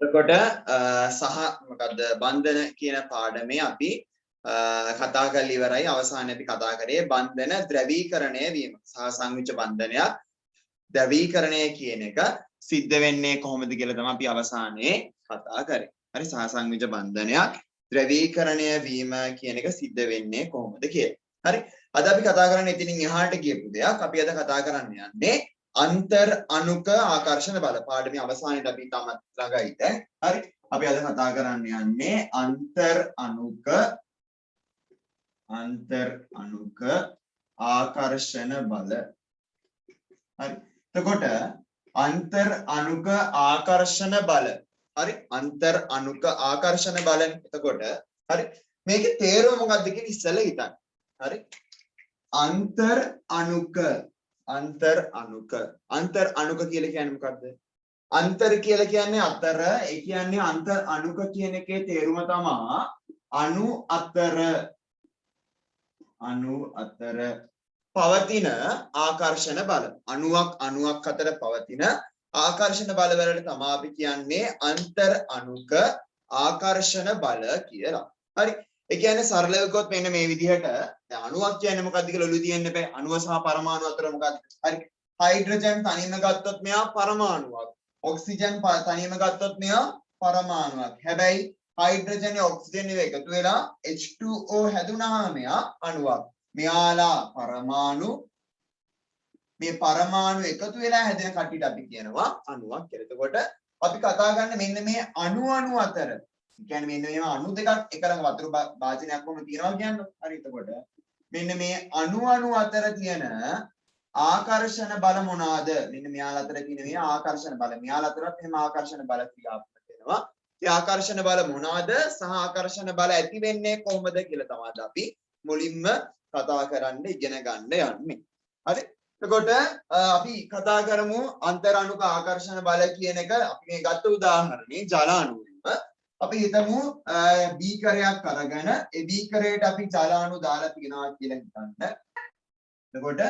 එතකොට සහ මොකද්ද බන්ධන කියන පාඩමේ අපි කතා කරලා ඉවරයි. අවසානයේ අපි කතා කරේ බන්ධන ද්‍රවීකරණය වීම. සහ සංවිච්ඡ බන්ධනයක් ද්‍රවීකරණය කියන එක සිද්ධ වෙන්නේ කොහොමද කියලා තමයි අපි අවසානයේ කතා කරේ. හරි සහ සංවිච්ඡ බන්ධනයක් ද්‍රවීකරණය වීම කියන එක සිද්ධ වෙන්නේ කොහොමද කියලා. හරි අද අපි කතා කරන්නේ ඉතින් එහාට කියපු දෙයක්. අපි අද කතා කරන්න යන්නේ අන්තර් අණුක ආකර්ෂණ බල. පාඩමේ අවසානයේදී අපි තමත් ළඟයි දැන්. හරි අපි අද කතා කරන්න යන්නේ අන්තර් අණුක ආකර්ෂණ බල. හරි එතකොට අන්තර් අණුක ආකර්ෂණ බල. හරි අන්තර් අණුක ආකර්ෂණ බලන. එතකොට හරි මේකේ තේරුම මොකක්ද කියලා ඉස්සෙල්ලා හිතන්න. හරි අන්තර් අණුක අන්තර් අණුක කියලා කියන්නේ මොකද්ද? අන්තර් කියලා කියන්නේ අතර. ඒ කියන්නේ අන්තර් අණුක කියන එකේ තේරුම තමයි අණු අතර පවතින ආකර්ෂණ බල. අණුවක් අතර පවතින ආකර්ෂණ බල වලට තමයි අපි කියන්නේ අන්තර් අණුක ආකර්ෂණ බල කියලා. හරි ඒ කියන්නේ සරලව කිව්වොත් මෙන්න මේ විදිහට අණුවක් කියන්නේ මොකක්ද කියලා ඔළුවේ තියෙන්න බෑ. අණුව සහ පරමාණු අතර මොකක්ද? හරි හයිඩ්‍රජන් තනියම ගත්තොත් මෙයා පරමාණුවක්. ඔක්සිජන් තනියම ගත්තොත් මෙයා පරමාණුවක්. හැබැයි හයිඩ්‍රජන් ඔක්සිජන් එකතු වෙලා H2O හැදුනහම මෙයා අණුවක්. මෙයාලා පරමාණු මේ පරමාණු එකතු වෙලා හැදෙන කට්ටියට අපි කියනවා අණුවක් කියලා. එතකොට අපි කතා කරන්නේ මෙන්න මේ අණු අතර. ඒ කියන්නේ මෙන්න මේ අණු දෙකක් එකලඟ වතුර භාජනයක් වුණ තියෙනවා කියන්නේ. හරි එතකොට මෙන්න මේ අණු අතර තියෙන ආකර්ෂණ බල මොනවාද? මෙන්න මෙයාලා අතර තියෙන මේ ආකර්ෂණ බල. මෙයාලා අතරත් එහෙම ආකර්ෂණ බල ක්‍රියාත්මක වෙනවා. ඒ ආකර්ෂණ බල මොනවාද? සහ ආකර්ෂණ බල ඇති වෙන්නේ කොහොමද කියලා තමයි අපි මුලින්ම කතා කරන්න ඉගෙන ගන්න යන්නේ. හරි එතකොට අපි කතා කරමු අන්තර් අණුක ආකර්ෂණ බල කියන එක. අපි මේ ගත්ත උදාහරණේ ජල අණුවෙම අපි හිතමු බීකරයක් අරගෙන ඒ බීකරයට අපි ජල අණු දාලා තියනවා කියලා හිතන්න. එතකොට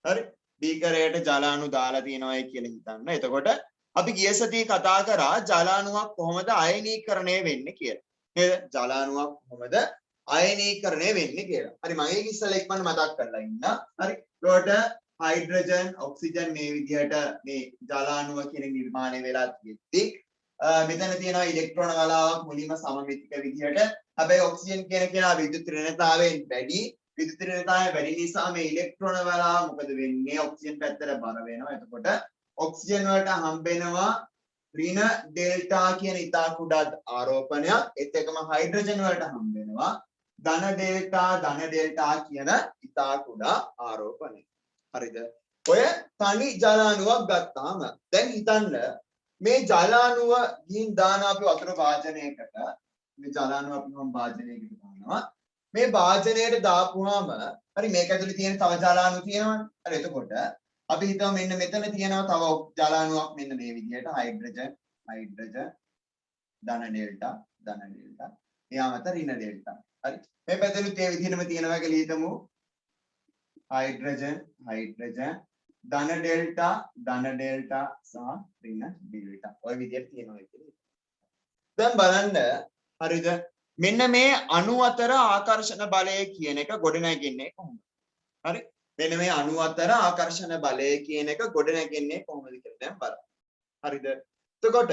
හරි බීකරයට ජල අණු දාලා තියනවායි කියලා හිතන්න. එතකොට අපි ගිය සතියේ කතා කරා ජල අණුවක් කොහොමද අයනීකරණය වෙන්නේ කියලා. නේද? ජල අණුවක් කොහොමද අයනීකරණය වෙන්නේ කියලා. හරි මම ඒක ඉස්සෙල්ලා ඉක්මනට මතක් කරලා ඉන්න. හරි ඒකට හයිඩ්‍රජන් ඔක්සිජන් මේ විදිහට මේ ජල අණුව කියන නිර්මාණය වෙලා තියෙද්දි මෙතන තියෙනවා ඉලෙක්ට්‍රෝන වලාවක් මුලින්ම සමමිතික විදිහට. හැබැයි ඔක්සිජන් කියන කෙනා විද්‍යුත් ඍණතාවයෙන් වැඩි. විද්‍යුත් ඍණතාවය වැඩි නිසා මේ ඉලෙක්ට්‍රෝන වලාව මොකද වෙන්නේ? ඔක්සිජන් පැත්තට බර වෙනවා. එතකොට ඔක්සිජන් වලට හම්බෙනවා ඍණ ඩෙල්ටා කියන ඉතා කුඩා ආරෝපණයක්. ඒත් එකම හයිඩ්‍රජන් වලට හම්බෙනවා ධන ඩෙල්ටා කියන ඉතා කුඩා ආරෝපණය. හරිද? ඔය තනි ජල අණුවක් ගත්තාම දැන් හිතන්න මේ ජල අණුව ගිහින් දාන අපි වතුර භාජනයකට. මේ ජල අණුව අපි මොන භාජනයකට දානවා? මේ භාජනයට දාපුවාම හරි මේක ඇතුලේ තියෙන තව ජල අණු තියෙනවනේ. හරි එතකොට අපි හිතමු මෙන්න මෙතන තියෙනවා තව ජල අණුවක් මෙන්න මේ විදිහට හයිඩ්‍රජන් ධන ඩෙල්ටා එයා මත ඍණ ඩෙල්ටා. හරි මේ පැත්තෙනුත් ඒ විදිහටම තියෙනවා කියලා හිතමු. හයිඩ්‍රජන් ධන ඩෙල්ටා සහ ඍණ ඩෙල්ටා. ඔය විදිහට තියෙනවා කියලා. දැන් බලන්න හරිද? මෙන්න මේ අණු අතර ආකර්ෂණ බලය කියන එක ගොඩනැගෙන්නේ කොහොමද? හරි මෙන්න මේ අණු අතර ආකර්ෂණ බලය කියන එක ගොඩනැගෙන්නේ කොහොමද කියලා දැන් බලන්න. හරිද? එතකොට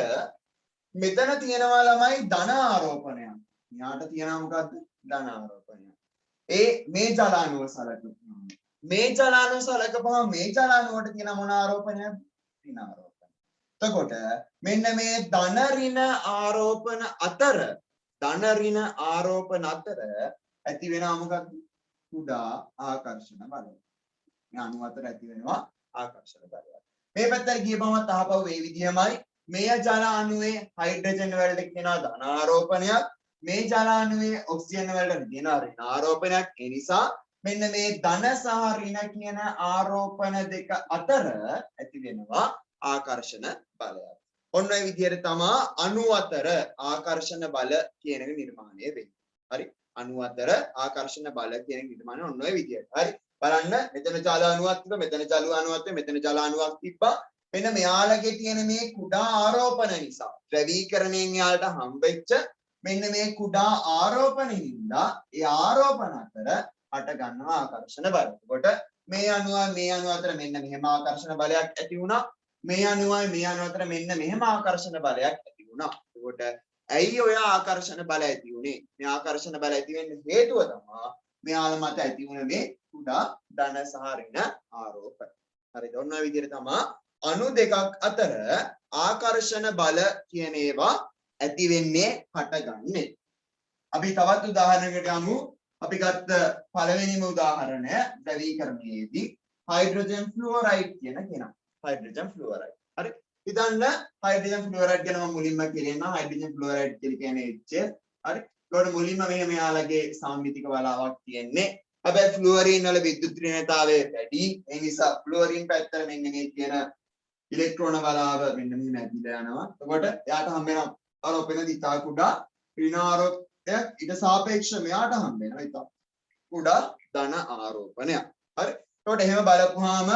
මෙතන තියෙනවා ළමයි ධන ආරෝපණයක්. මෙයාට තියෙනවා මොකද්ද? ධන ආරෝපණයක්. මේ ජල අණුව සලකපුවාම මේ ජල අණුව සලකපුවාම මේ ජල අණුවට තියෙන මොන ආරෝපණයක්ද? ඍණ ආරෝපණය. එතකොට මෙන්න මේ ධන ඍණ ආරෝපණ අතර ඇති වෙනවා මොකක්ද? කුඩා ආකර්ෂණ බලය. මේ අණු අතර ඇති වෙනවා ආකර්ෂණ බලය. මේ පැත්තට ගියපම තහපව මේ විදිහමයි. මේ ජල අණුවේ හයිඩ්‍රජන් වලට කියනවා ධන ආරෝපණයක්. මේ ජල අණුවේ ඔක්සිජන් වලට කියනවා ඍණ ආරෝපණයක්. ඒ නිසා මෙන්න මේ ධන සහ ඍණ කියන ආරෝපණ දෙක අතර ඇති වෙනවා ආකර්ෂණ බලයක්. ඔන්න ඔය විදිහට තමයි අණු අතර ආකර්ෂණ බල කියන එක නිර්මාණය වෙන්නේ. හරි අණු අතර ආකර්ෂණ බල කියන එක නිර්මාණය ඔන්න ඔය විදිහට. හරි බලන්න මෙතන ජල අණුවක් තිබ්බා මෙතන ජල අණුවක් තිබ්බා මෙතන ජල අණුවක් තිබ්බා මෙන්න මෙයාලගේ තියෙන මේ කුඩා ආරෝපණ නිසා ද්‍රවීකරණයෙන් යාලට හම්බෙච්ච මෙන්න මේ කුඩා ආරෝපණින්දා ඒ ආරෝපණ අතර හට ගන්නවා ආකර්ෂණ බල. එතකොට මේ අණුව අතර මෙන්න මෙහෙම ආකර්ෂණ බලයක් ඇති වුණා. මේ අණුව අතර මෙන්න මෙහෙම ආකර්ෂණ බලයක් ඇති වුණා. එතකොට ඇයි ඔය ආකර්ෂණ බල ඇති උනේ? මේ ආකර්ෂණ බල ඇති වෙන්න හේතුව තමයි මෙයාල මත ඇති වුණ මේ කුඩා ධන සහ ඍණ ආරෝපණ. හරිද? ඔන්න ඔය විදිහට තමයි අණු දෙකක් අතර ආකර්ෂණ බල කියන ඒවා ඇති වෙන්නේ හටගන්නේ. අපි තවත් උදාහරණයකට යමු. අපි ගත්ත පළවෙනිම උදාහරණය ද්‍රවීකරණයේදී හයිඩ්‍රජන් ෆ්ලුවරයිඩ් කියන කෙනා. හයිඩ්‍රජන් ෆ්ලුවරයිඩ්. හරි. හිතන්න හයිඩ්‍රජන් ෆ්ලුවරයිඩ් ගැන මම මුලින්ම කියනවා. හයිඩ්‍රජන් ෆ්ලුවරයිඩ් කියන්නේ HF. හරි. ඒකට මුලින්ම මෙයාලගේ සම්මිතික බලාවක් තියෙන්නේ. හැබැයි ෆ්ලුවරින් වල විද්‍යුත් ඍණතාවය වැඩි. ඒ නිසා ෆ්ලුවරින් පැත්තට මෙන්න මේ කියන ඉලෙක්ට්‍රෝන බලාව මෙන්න මෙහෙම ඇදිලා යනවා. එතකොට එයාට හම්බ වෙන ආරෝපණ දිතා කුඩා ඍණ ආරෝපණයක් ඊට සාපේක්ෂව මෙයාට හම්බ වෙනවා. ඒක කුඩා ධන ආරෝපණයක්. හරි. එතකොට එහෙම බලපුවාම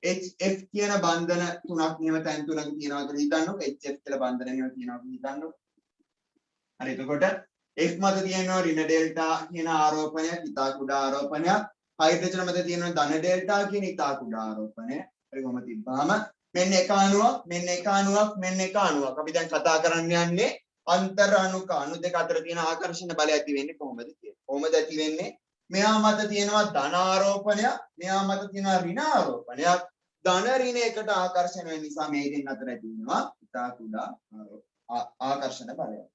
HF කියන බන්ධන තුනක් මෙහෙම තැන් තුනක තියෙනවා කියලා හිතන්නකො. HF කියලා බන්ධන මෙහෙම තියෙනවා කියලා හිතන්නකො. හරි. එතකොට F මත තියෙනවා ඍණ ඩෙල්ටා කියන ආරෝපණයක්, ඉතා කුඩා ආරෝපණයක්. හයිඩ්‍රජන් මත තියෙනවා ධන ඩෙල්ටා කියන ඉතා කුඩා ආරෝපණය. හරි කොහොම තිබ්බාම මෙන්න එක අණුවක්, මෙන්න එක අණුවක්, මෙන්න එක අණුවක්. අපි දැන් කතා කරන්න යන්නේ අන්තර් අණුක අණු දෙක අතර තියෙන ආකර්ෂණ බලය ඇති වෙන්නේ කොහොමද කියලා. කොහොමද ඇති වෙන්නේ? මෙයා මත තියෙනවා ධන ආරෝපණයක්, මෙයා මත තියෙනවා ඍණ ආරෝපණයක්. ධන ඍණ එකට ආකර්ෂණ වෙන නිසා මේ දෙන්න අතර ඇති වෙනවා ඉතා කුඩා ආකර්ෂණ බලයක්.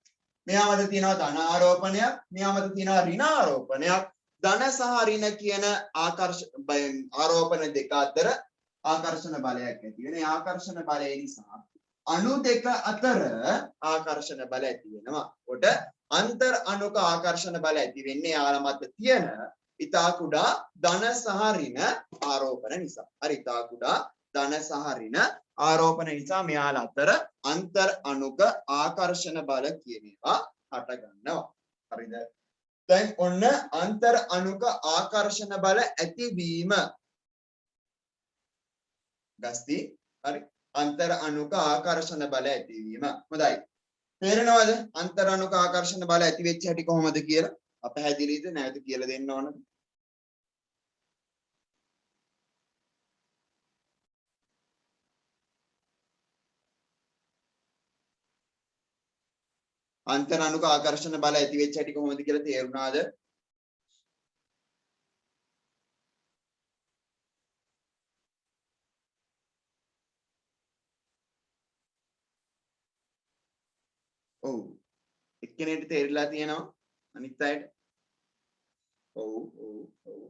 මෙයා මත තියෙනවා ධන ආරෝපණයක්, මෙයා මත තියෙනවා ඍණ ආරෝපණයක්. ධන සහ ඍණ කියන ආරෝපණ දෙක අතර ආකර්ෂණ බලයක් ඇති වෙන. ඒ ආකර්ෂණ බලය නිසා අණු දෙක අතර ආකර්ෂණ බල ඇති වෙනවා. කොට අන්තර් අණුක ආකර්ෂණ බල ඇති වෙන්නේ යාල මත තියෙන ඉතා කුඩා ධන සහ ඍණ ආරෝපණ නිසා. හරි. ඉතා කුඩා ධන සහ ඍණ ආරෝපණ නිසා මෙයාල අතර අන්තර් අණුක ආකර්ෂණ බල කියන ඒවා හට ගන්නවා. හරිද? දැන් ඔන්න අන්තර් අණුක ආකර්ෂණ බල ඇතිවීම ගස්ති. හරි. අන්තර් අණුක ආකර්ෂණ බල ඇතිවීම. හොඳයි. තේරෙනවද? අන්තර් අණුක ආකර්ෂණ බල ඇති වෙච්ච හැටි කොහොමද කියලා? අපහැදිලිද? නැවත කියලා දෙන්න ඕනද? අන්තර් අණුක ආකර්ෂණ බල ඇති වෙච්ච හැටි කොහොමද කියලා තේරුණාද? ඔව්. එක්කෙනෙක්ට තේරිලා තියෙනවා අනිත් අයට? ඔව් ඔව් ඔව්.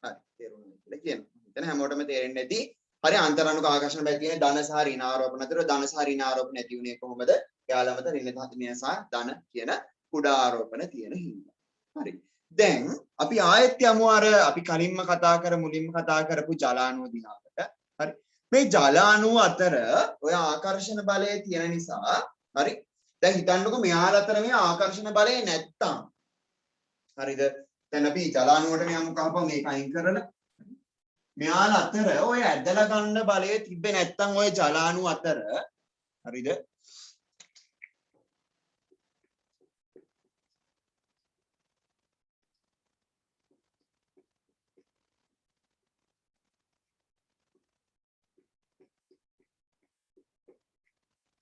හරි. තේරුණා කියලා කියනවා. හිතන හැමෝටම තේරෙන්නේ නැති. හරි. අන්තර් අණුක ආකර්ෂණ බල තියෙන ධන සහ ඍණ ආරෝපණ අතර ධන සහ ඍණ ආරෝපණ ඇති උනේ කොහොමද? එයාලා මත ඍණ සහ ධන කියන කුඩා ආරෝපණ තියෙන හින්දා. හරි. දැන් අපි ආයෙත් යමු අර අපි කලින්ම මුලින්ම කතා කරපු ජලාණුව දිහාට. හරි. මේ ජලාණුව අතර ඔය ආකර්ෂණ බලය තියෙන නිසා හරි. දැන් හිතන්නකෝ මෙයාලා අතර මේ ආකර්ෂණ බලය නැත්තම් හරිද? දැන් අපි ජලාණුවට යමු කහපුවා මේක අයින් කරලා. මෙයාලා අතර ඔය ඇදලා ගන්න බලය තිබ්බේ නැත්තම් ඔය ජලාණු අතර හරිද?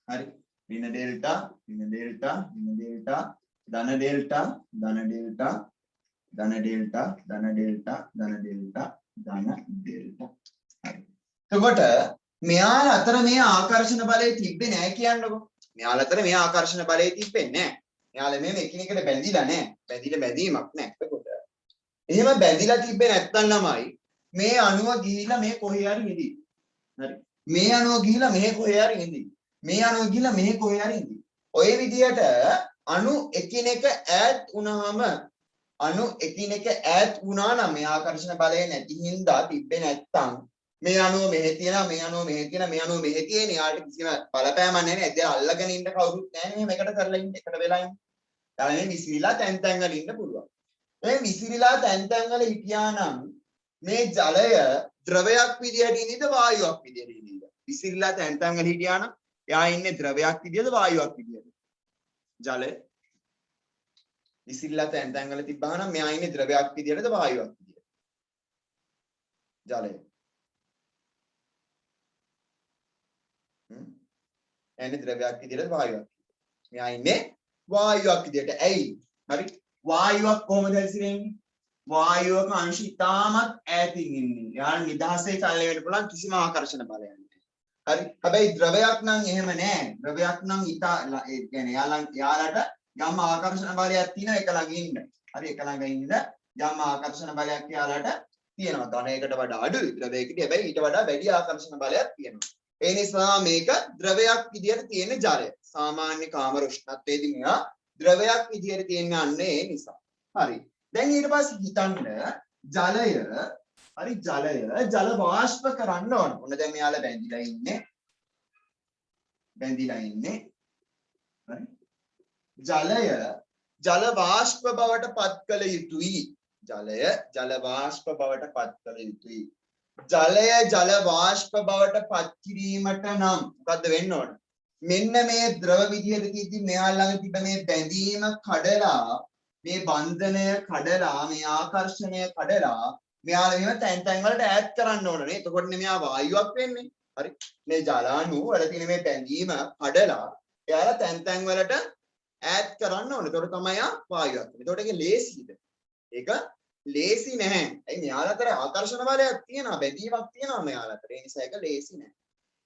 හරි. ඍණ ඩෙල්ටා ධන ඩෙල්ටා ධන ඩෙල්ටා ධන ඩෙල්ටා ධන ඩෙල්ටා ධන ඩෙල්ටා. හරි. එතකොට මෙයාලා අතර මේ ආකර්ෂණ බලය තිබ්බේ නැහැ කියන්නකෝ. මෙයාලා අතර මේ ආකර්ෂණ බලය තිබ්බේ නැහැ. මෙයාලා මේ එකිනෙකට බැඳිලා නැහැ. බැඳීමක් නැහැ. එතකොට එහෙම බැඳිලා තිබ්බේ නැත්තම් ළමයි මේ අණුව ගිහිලා මේ කොහේ හරි ඉඳී. හරි. මේ අණුව ගිහිලා මේ කොහේ හරි ඉඳී. මේ අණුව ගිහිලා මේ කොහේ හරි ඉඳී. ඔය විදිහට අණු එකිනෙක ඈත් වුණාම අණු එකිනෙක ඈත් වුණා නම් මේ ආකර්ෂණ බලය නැති හින්දා තිබ්බේ නැත්තම් මේ අණුව මෙහෙ තියෙනවා මේ අණුව මෙහෙ තියෙනවා මේ අණුව මෙහෙ තියෙන යාට කිසිම බලපෑමක් නැහැ නේද? අල්ලගෙන ඉන්න කවුරුත් නැහැ නේ මේකට කරලා ඉන්න එකට වෙලා ඉන්න. යාළුවා මේ විසිරිලා තැන් තැන් වල ඉන්න පුළුවන්. මේ විසිරිලා තැන් තැන් වල හිටියා නම් මේ ජලය ද්‍රවයක් විදියට ඉඳීද වායුවක් විදියට ඉඳීද? විසිරිලා තැන් තැන් වල හිටියා නම් එයා ඉන්නේ ද්‍රවයක් විදියද වායුවක් විදියද? ජලය. විසිරිලා තැන් තැන් වල තිබ්බා නම් මෙයා ඉන්නේ ද්‍රවයක් විදියටද වායුවක් විදියද? ජලය. එන්නේ ද්‍රවයක් විදියටද වායුවක්? මෙයා ඉන්නේ වායුවක් විදියට. ඇයි? හරි. වායුවක් කොහොමද හැසිරෙන්නේ? වායුවක අංශ ඉතාමත් ඈතින් ඉන්නේ. යාළ නිදහසේ චලනය වෙන්න පුළුවන් කිසිම ආකර්ෂණ බලයක් නැහැ. හරි. හැබැයි ද්‍රවයක් නම් එහෙම නැහැ. ද්‍රවයක් නම් ඒ කියන්නේ යාළට යම් ආකර්ෂණ බලයක් තියෙනවා එක ළඟ ඉන්න. හරි එක ළඟ ඉන්න යම් ආකර්ෂණ බලයක් යාළට තියෙනවා. ධනයකට වඩා අඩුයි ද්‍රවයකට. හැබැයි ඊට වඩා වැඩි ආකර්ෂණ බලයක් තියෙනවා. ඒ නිසා මේක ද්‍රවයක් විදියට තියෙන ජලය. සාමාන්‍ය කාමර උෂ්ණත්වයේදී මෙයා ද්‍රවයක් විදියට තියෙන්නේ ඒ නිසා. හරි. දැන් ඊට පස්සේ හිතන්න ජලය හරි ජල වාෂ්ප කරන්න ඕන. මොන දැන් මෙයාලා බැඳිලා ඉන්නේ. හරි. ජල වාෂ්ප බවට පත් කළ යුතුයි. ජල වාෂ්ප බවට පත් කළ යුතුයි. ජල වාෂ්ප බවට පත් කිරීමට නම් මොකද්ද වෙන්න ඕන? මෙන්න මේ ද්‍රව විදියට තියෙද්දි මෙයා ළඟ තිබෙන මේ බැඳීම කඩලා මේ බන්ධනය කඩලා මේ ආකර්ෂණය කඩලා මෙයාලා මෙව තැන් තැන් වලට ඈඩ් කරන්න ඕන නේ. එතකොට මෙයා වායුවක් වෙන්නේ. හරි. මේ ජලාණු වල තියෙන මේ බැඳීම කඩලා එයාලා තැන් තැන් වලට ඈඩ් කරන්න ඕන. එතකොට තමයි වායුවක් වෙන්නේ. එතකොට ඒක ලේසියිද? ඒක ලේසි නැහැ. ඒ මෙයාලා අතර ආකර්ෂණ බලයක් තියෙනවා, බැඳීමක් තියෙනවා මෙයාලා අතර. ඒ නිසා ඒක ලේසි නැහැ.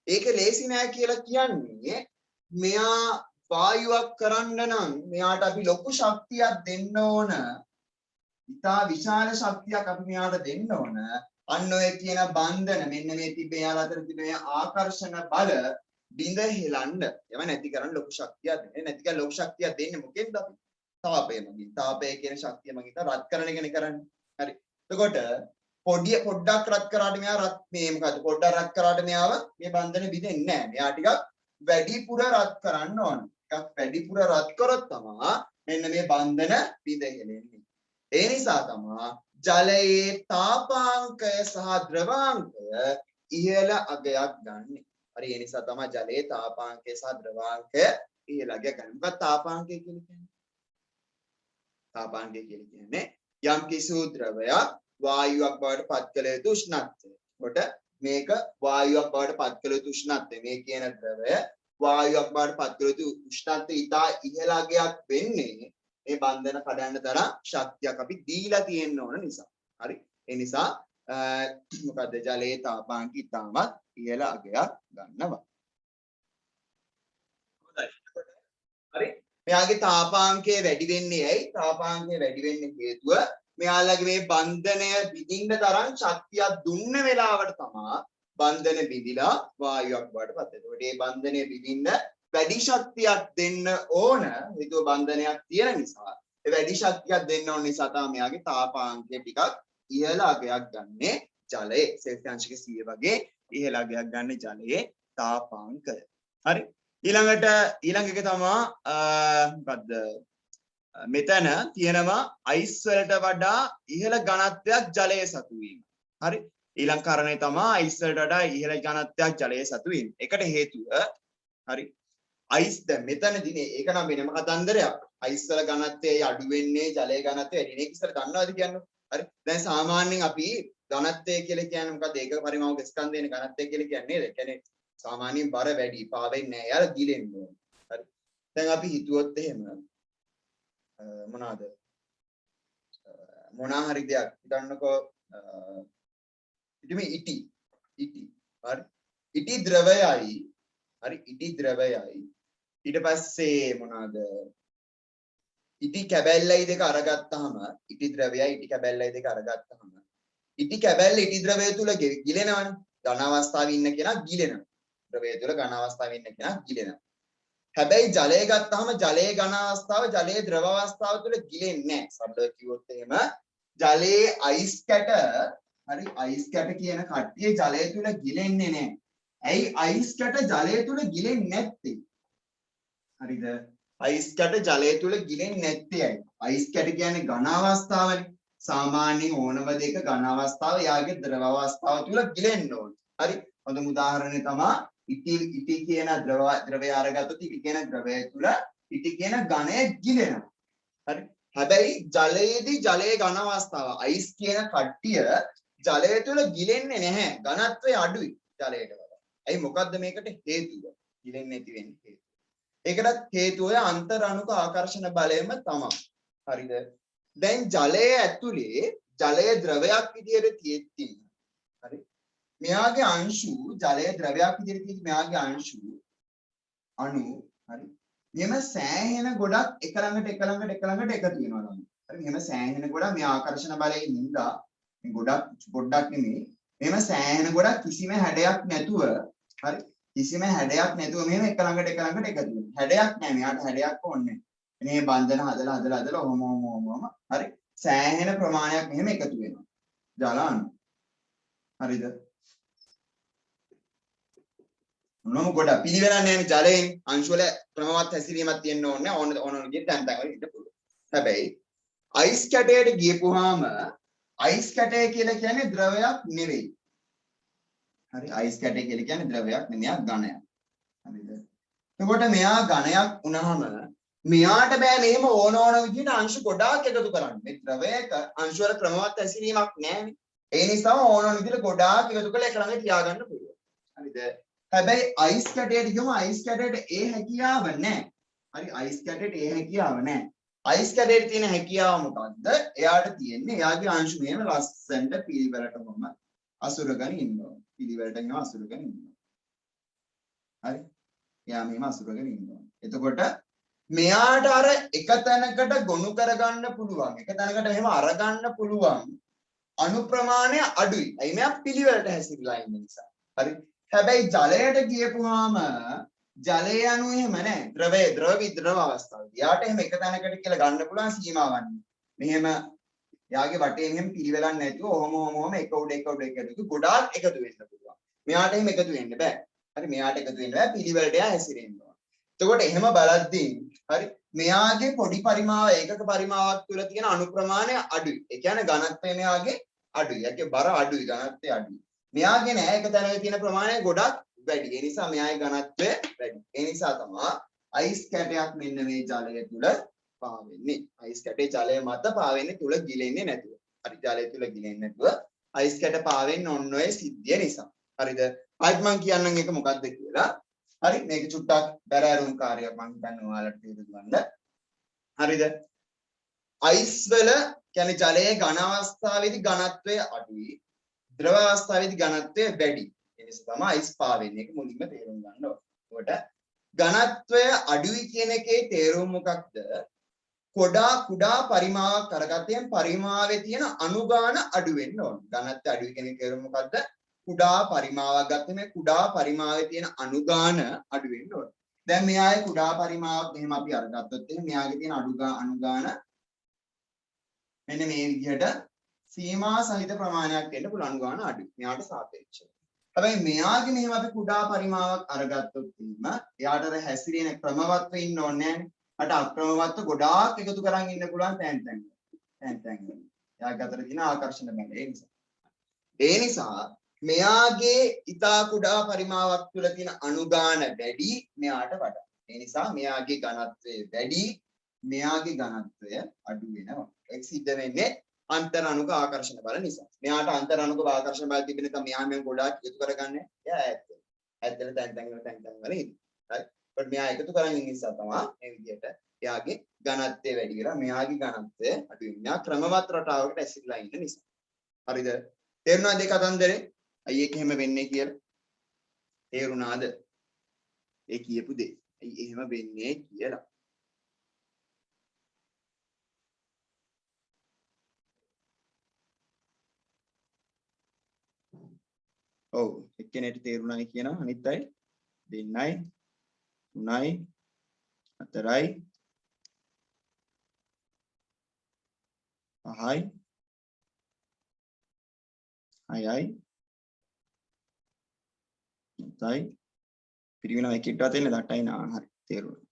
ඒක ලේසි නැහැ කියලා කියන්නේ මෙයා වායුවක් කරන්න නම් මෙයාට අපි ලොකු ශක්තියක් දෙන්න ඕන. ඉතා විශාල ශක්තියක් අපි මෙයාට දෙන්න ඕන. අන්න ඔය කියන බන්ධන මෙන්න මේ තිබේ යාලා අතර තිබේ ආකර්ෂණ බල බිඳ හෙලන්න. ඒව නැති කරන්න ලොකු ශක්තියක් දෙන්නේ. නැති කරලා ලොකු ශක්තියක් දෙන්නේ මොකෙන්ද අපි? තාපය මගින්. තාපය කියන ශක්තිය මගින් තමයි රත් කරන එකනේ කරන්නේ. හරි. එතකොට පොඩ්ඩක් රත් කරාට මෙයා රත් මේ මොකද්ද? පොඩ්ඩක් රත් කරාට මෙයාව මේ බන්ධන බිඳෙන්නේ නැහැ. මෙයා ටිකක් වැඩිපුර රත් කරන්න ඕන. ටිකක් වැඩිපුර රත් කරොත් තමයි මෙන්න මේ බන්ධන බිඳ හෙලෙන්නේ. ඒ නිසා තමයි ජලයේ තාපාංකය සහ ද්‍රවාංකය ඉහළ අගයක් ගන්න. හරි ඒ නිසා තමයි ජලයේ තාපාංකය සහ ද්‍රවාංකය ඉහළ අගයක් ගන්න. මොකක්ද තාපාංකය කියලා කියන්නේ? තාපාංකය කියලා කියන්නේ යම් කිසි ද්‍රවයක් වායුවක් බවට පත් කළ යුතු උෂ්ණත්වය. කොට මේක වායුවක් බවට පත් කළ යුතු උෂ්ණත්වය. මේ කියන ද්‍රවය වායුවක් බවට පත් කළ යුතු උෂ්ණත්වය ඉතා ඉහළ අගයක් වෙන්නේ මේ බන්ධන කඩන්න තරම් ශක්තියක් අපි දීලා තියෙන්න ඕන නිසා. හරි. ඒ නිසා මොකද ජලයේ තාපාංකය ඉතාමත් ඉහළ අගයක් ගන්නවා. හරි. මෙයාගේ තාපාංකය වැඩි වෙන්නේ ඇයි? තාපාංකය වැඩි වෙන්නේ හේතුව මෙයාලගේ මේ බන්ධනය බිඳින්න තරම් ශක්තියක් දුන්න වෙලාවට තමයි බන්ධන බිඳිලා වායුවක් බවට පත් වෙන්නේ. ඒකට මේ බන්ධනය බිඳින්න වැඩි ශක්තියක් දෙන්න ඕන. හේතුව බන්ධනයක් තියෙන නිසා. ඒ වැඩි ශක්තියක් දෙන්න ඕන නිසා තමයි මෙයාගේ තාපාංකය ටිකක් ඉහළ අගයක් ගන්නේ ජලයේ. සෙල්සියස් 100 වගේ ඉහළ අගයක් ගන්න ජලයේ තාපාංකය. හරි. ඊළඟ එක තමයි මොකද්ද? මෙතන තියෙනවා අයිස් වලට වඩා ඉහළ ඝනත්වයක් ජලයේ සතු වීම. හරි. ඊළඟ කාරණේ තමයි අයිස් වලට වඩා ඉහළ ඝනත්වයක් ජලයේ සතු වීම. ඒකට හේතුව හරි. අයිස් දැන් මෙතනදී නේ ඒක නම් වෙනම කතන්දරයක්. අයිස් වල ඝනත්වය අඩු වෙන්නේ ජලයේ ඝනත්වය වැඩි වෙන එක ඉස්සර දන්නවද කියන්නේ? හරි. දැන් සාමාන්‍යයෙන් අපි ඝනත්වය කියලා කියන්නේ මොකද? ඒක පරිමාවක ස්කන්ධයන ඝනත්වය කියලා කියන්නේ නේද? ඒ කියන්නේ සාමාන්‍යයෙන් බර වැඩි පාවෙන්නේ නැහැ. යාලා ගිලෙන්න ඕන. හරි. දැන් අපි හිතුවොත් එහෙම මොනවාද? මොනවා හරි දෙයක් හිතන්නකෝ ඉතින් ඉටි. හරි. ඉටි ද්‍රවයයි. හරි. ඉටි ද්‍රවයයි. ඊට පස්සේ මොනවාද? ඉටි කැබැල්ලයි දෙක අරගත්තාම ඉටි ද්‍රවයයි ඉටි කැබැල්ලයි දෙක අරගත්තාම ඉටි කැබැල්ල ඉටි ද්‍රවය තුල ගිලෙනවනේ. ඝන අවස්ථාවේ ඉන්න කෙනා ගිලෙනවා. ද්‍රවය තුල ඝන අවස්ථාවේ ඉන්න කෙනා ගිලෙනවා. හැබැයි ජලය ගත්තාම ජලයේ ඝන අවස්ථාව ජලයේ ද්‍රව අවස්ථාව තුල ගිලෙන්නේ නැහැ. සරලව කිව්වොත් එහෙම ජලයේ අයිස් කැට හරි අයිස් කැට කියන කට්ටිය ජලය තුල ගිලෙන්නේ නැහැ. ඇයි අයිස් කැට ජලය තුල ගිලෙන්නේ නැත්තේ? හරිද? අයිස් කැට ජලය තුල ගිලෙන්නේ නැත්තේ ඇයි? අයිස් කැට කියන්නේ ඝන අවස්ථාවනේ. සාමාන්‍යයෙන් ඕනම දෙයක ඝන අවස්ථාව යාගේ ද්‍රව අවස්ථාව තුල ගිලෙන්න ඕනේ. හරි. හොඳම උදාහරණය තමයි ඉටි කියන ද්‍රවය අරගත්තොත් ඉටි කියන ද්‍රවය තුල ඉටි කියන ඝනය ගිලෙනවා. හරි. හැබැයි ජලයේදී ජලයේ ඝන අවස්ථාව අයිස් කියන කට්ටිය ජලය තුල ගිලෙන්නේ නැහැ. ඝනත්වය අඩුයි ජලයට වඩා. ඇයි මොකද්ද මේකට හේතුව? ගිලෙන්නේ නැති වෙන්නේ හේතුව. ඒකටත් හේතුව අන්තර් අණුක ආකර්ෂණ බලයම තමයි. හරිද? දැන් ජලයේ ඇතුලේ ජලය ද්‍රවයක් විදියට තියෙද්දි හරි මෙයාගේ අංශු ජලයේ ද්‍රවයක් විදියට තියෙද්දි මෙයාගේ අංශු අණු හරි මෙහෙම සෑහෙන ගොඩක් එක ළඟට එකතු වෙනවා නම් හරි මෙහෙම සෑහෙන ගොඩක් මේ ආකර්ෂණ බලයෙන් නින්දා මේ ගොඩක් නෙමෙයි මෙහෙම සෑහෙන ගොඩක් කිසිම හැඩයක් නැතුව හරි කිසිම හැඩයක් නැතුව මෙහෙම එක ළඟට එකතු වෙනවා හැඩයක් නැහැ මෙයාට හැඩයක් ඕනේ මේ බන්ධන හදලා ඔහොම හරි සෑහෙන ප්‍රමාණයක් මෙහෙම එකතු වෙනවා ජල අණු හරිද මොනම කොට පිළිවෙලක් නැහැ ජලයෙන් අංශු වල ක්‍රමවත් හැසිරීමක් තියෙන්න ඕනේ ඕන විදිහට තැන් වල ඉන්න පුළුවන් හැබැයි අයිස් කැටයට ගියපුවාම අයිස් කැටය කියලා කියන්නේ ද්‍රවයක් නෙවෙයි හරි අයිස් කැටය කියලා කියන්නේ ද්‍රවයක් නෙමෙයි ඝනයක් හරිද එතකොට මෙයා ඝනයක් වුණාම මෙයාට බෑ මෙහෙම ඕන විදිහට අංශු ගොඩාක් එකතු කරන්න. මේ ද්‍රවයක අංශු වල ක්‍රමවත් හැසිරීමක් නැහැනේ. ඒ නිසා ඕන විදිහට ගොඩාක් එකතු කරලා එක ළඟ තියාගන්න පුළුවන්. හරිද? හැබැයි අයිස් කැටයට ගියම අයිස් කැටයට ඒ හැකියාව නැහැ. හරි අයිස් කැටයට ඒ හැකියාව නැහැ. අයිස් කැටයට තියෙන හැකියාව මොකද්ද? එයාට තියෙන්නේ එයාගේ අංශු මෙහෙම ලස්සනට පිළිවෙලටම අසුරගෙන ඉන්නවා. පිළිවෙලට ඉන්නවා අසුරගෙන ඉන්නවා. හරි? එයා මෙහෙම අසුරගෙන ඉන්නවා. එතකොට මෙයාට අර එක තැනකට ගොනු කරගන්න පුළුවන් එක තැනකට එහෙම අරගන්න පුළුවන් අණු ප්‍රමාණය අඩුයි. අයි මෙයා පිළිවෙලට හැසිරලා ඉන්න නිසා. හරි. හැබැයි ජලයට ගියපුවාම ජලය අණු එහෙම නැහැ. ද්‍රව අවස්ථාව. යාට එහෙම එක තැනකට කියලා ගන්න පුළුවන් සීමාවක්. මෙහෙම යාගේ වටේ මෙහෙම පිළිවෙලක් නැතුව ඔහොම එක උඩ එකතු ගොඩාක් එකතු වෙන්න පුළුවන්. මෙයාට එහෙම එකතු වෙන්න බෑ. හරි මෙයාට එකතු වෙන්න බෑ පිළිවෙලට හැසිරෙන්න. එතකොට එහෙම බලද්දී හරි මෙයාගේ පොඩි පරිමාව ඒකක පරිමාවක් තුල තියෙන අණු ප්‍රමාණය අඩුයි. ඒ කියන්නේ ඝනත්වය මෙයාගේ අඩුයි. ඒකේ බර අඩුයි ඝනත්වය අඩුයි. මෙයාගේ නෑ ඒක තැනක තියෙන ප්‍රමාණය ගොඩක් වැඩි. ඒ නිසා මෙයාගේ ඝනත්වය වැඩි. ඒ නිසා තමයි අයිස් කැටයක් මෙන්න මේ ජලය තුල පාවෙන්නේ. අයිස් කැටේ ජලය මත පාවෙන්නේ තුල ගිලෙන්නේ නැතුව. හරි ජලය තුල ගිලෙන්නේ නැතුව අයිස් කැට පාවෙන්නේ ඔන්න ඔය සිද්ධිය නිසා. හරිද? ආයිත් මම කියන්නම් ඒක මොකක්ද කියලා. හරි මේක චුට්ටක් බැරෑරුම් කාර්යයක් මම හිතන්නේ ඔයාලට තේරුම් ගන්න. හරිද? අයිස් වල කියන්නේ ජලයේ ඝන අවස්ථාවේදී ඝනත්වය අඩුයි. ද්‍රව අවස්ථාවේදී ඝනත්වය වැඩි. ඒ නිසා තමයි අයිස් පාවෙන්නේ. ඒක මුලින්ම තේරුම් ගන්න ඕනේ. ඒකට ඝනත්වය අඩුයි කියන එකේ තේරුම මොකක්ද? කුඩා පරිමාවක් කරගත්තෙන් පරිමාවේ තියෙන අනුගාන අඩු වෙන්න ඕනේ. ඝනත්වය අඩුයි කියන එකේ තේරුම මොකක්ද? කුඩා පරිමාවක් ගත්තම මේ කුඩා පරිමාවේ තියෙන අනුගාන අඩු වෙන්න ඕනේ. දැන් මෙයාගේ කුඩා පරිමාවක් මෙහෙම අපි අරගත්තොත් එහෙනම් මෙයාගේ තියෙන අනුගාන මෙන්න මේ විදිහට සීමා සහිත ප්‍රමාණයක් දෙන්න පුළුවන් අනුගාන අඩුයි. මෙයාට සාපේක්ෂව. හැබැයි මෙයාගේ මෙහෙම අපි කුඩා පරිමාවක් අරගත්තොත් එහෙම එයාට අර හැසිරෙන ක්‍රමවත්ව ඉන්න ඕනේ නැහැ. අට අක්‍රමවත්ව ගොඩාක් එකතු කරන් ඉන්න පුළුවන් තැන්. එයාගේ අතර තියෙන ආකර්ෂණ බලය නිසා. ඒ නිසා මෙයාගේ ඊතා කුඩා පරිමාවක් තුල තියෙන අනුගාන වැඩි මෙයාට වඩා. ඒ නිසා මෙයාගේ ඝනත්වය වැඩි මෙයාගේ ඝනත්වය අඩු වෙනවා. ඒක සිද්ධ වෙන්නේ අන්තර් අණුක ආකර්ෂණ බල නිසා. මෙයාට අන්තර් අණුක ආකර්ෂණ බල තිබෙන නිසා මෙයා මෙන් ගොඩාක් එකතු කරගන්නේ. එයා ඈත් වෙනවා. ඈත් වෙන තැන් වල ඉන්නේ. right? but මෙයා එකතු කරන් ඉන්න නිසා තමයි මේ විදිහට එයාගේ ඝනත්වය වැඩි කරලා මෙයාගේ ඝනත්වය අඩු වෙනවා. මෙයා ක්‍රමවත් රටාවකට ඇසිරලා ඉන්න නිසා. හරිද? තේරුණාද මේ කතන්දරේ? අයි ඒක එහෙම වෙන්නේ කියලා තේරුණාද? ඒ කියපු දේ. අයි එහෙම වෙන්නේ කියලා. ඔව් එක්කෙනෙක්ට තේරුණායි කියනවා අනිත් අය 2යි 3යි 4යි 5යි 6යි තයි පිරිවෙනවා එකෙක්ටවත් එන්නේ 8යි නා හරි තේරුණා.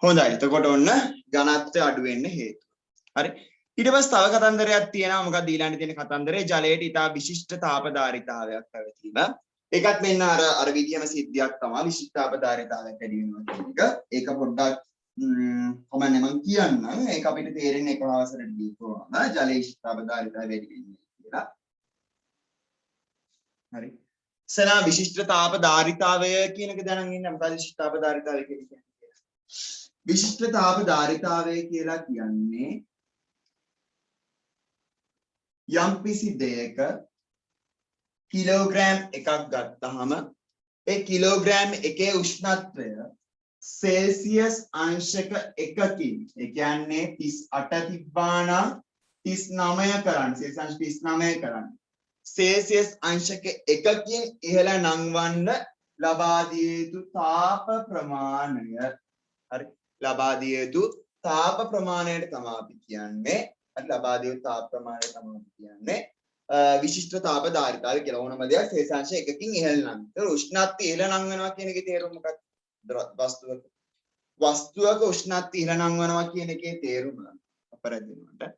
හොඳයි. එතකොට ඔන්න ඝනත්වය අඩු වෙන්න හේතුව. හරි. ඊට පස්සේ තව කතන්දරයක් තියෙනවා. මොකක්ද ඊළඟට තියෙන කතන්දරේ? ජලයට ඉතා විශිෂ්ට තාපධාරීතාවයක් පැවතීම. ඒකත් මෙන්න අර විදියම සිද්ධියක් තමයි විශිෂ්ටාපදාරිතාවයක් වැඩි වෙනවා කියන එක. ඒක පොඩ්ඩක් කොහොමද මම කියන්නම්. ඒක අපිට තේරෙන්නේ එක අවසරට දීපුවාම ජලයේ විශිෂ්ටාපදාරිතාවය වැඩි වෙන්නේ කියලා. හරි. සනා විශිෂ්ටතාපදාරිතාවය කියන එක දැනගෙන ඉන්න මොකද විශිෂ්ටාපදාරිතාවය කියන්නේ? විශිෂ්ටතාපදාරිතාවය කියලා කියන්නේ යම්කිසි දෙයක කිලෝග්‍රෑම් එකක් ගත්තාම ඒ කිලෝග්‍රෑම් එකේ උෂ්ණත්වය සෙල්සියස් අංශක 1කින් ඒ කියන්නේ 38 තිබ්බා නම් 39 කරන්න සෙල්සියස් 39 කරන්න සෙල්සියස් අංශක 1කින් ඉහළ නංවන්න ලබා දිය යුතු තාප ප්‍රමාණය හරි ලබා දිය යුතු තාප ප්‍රමාණයට තමයි අපි කියන්නේ හරි ලබා දිය යුතු තාප ප්‍රමාණය තමයි අපි කියන්නේ විශිෂ්ට තාපදාරිතාවය කියලා ඕනම දෙයක් සෙල්සියස් 1කින් ඉහළ නම් ඒක උෂ්ණත්වය ඉහළ නංවනවා කියන එකේ තේරුම මොකක්ද වස්තුවක උෂ්ණත්වය ඉහළ නංවනවා කියන එකේ තේරුම අපරදිනුවට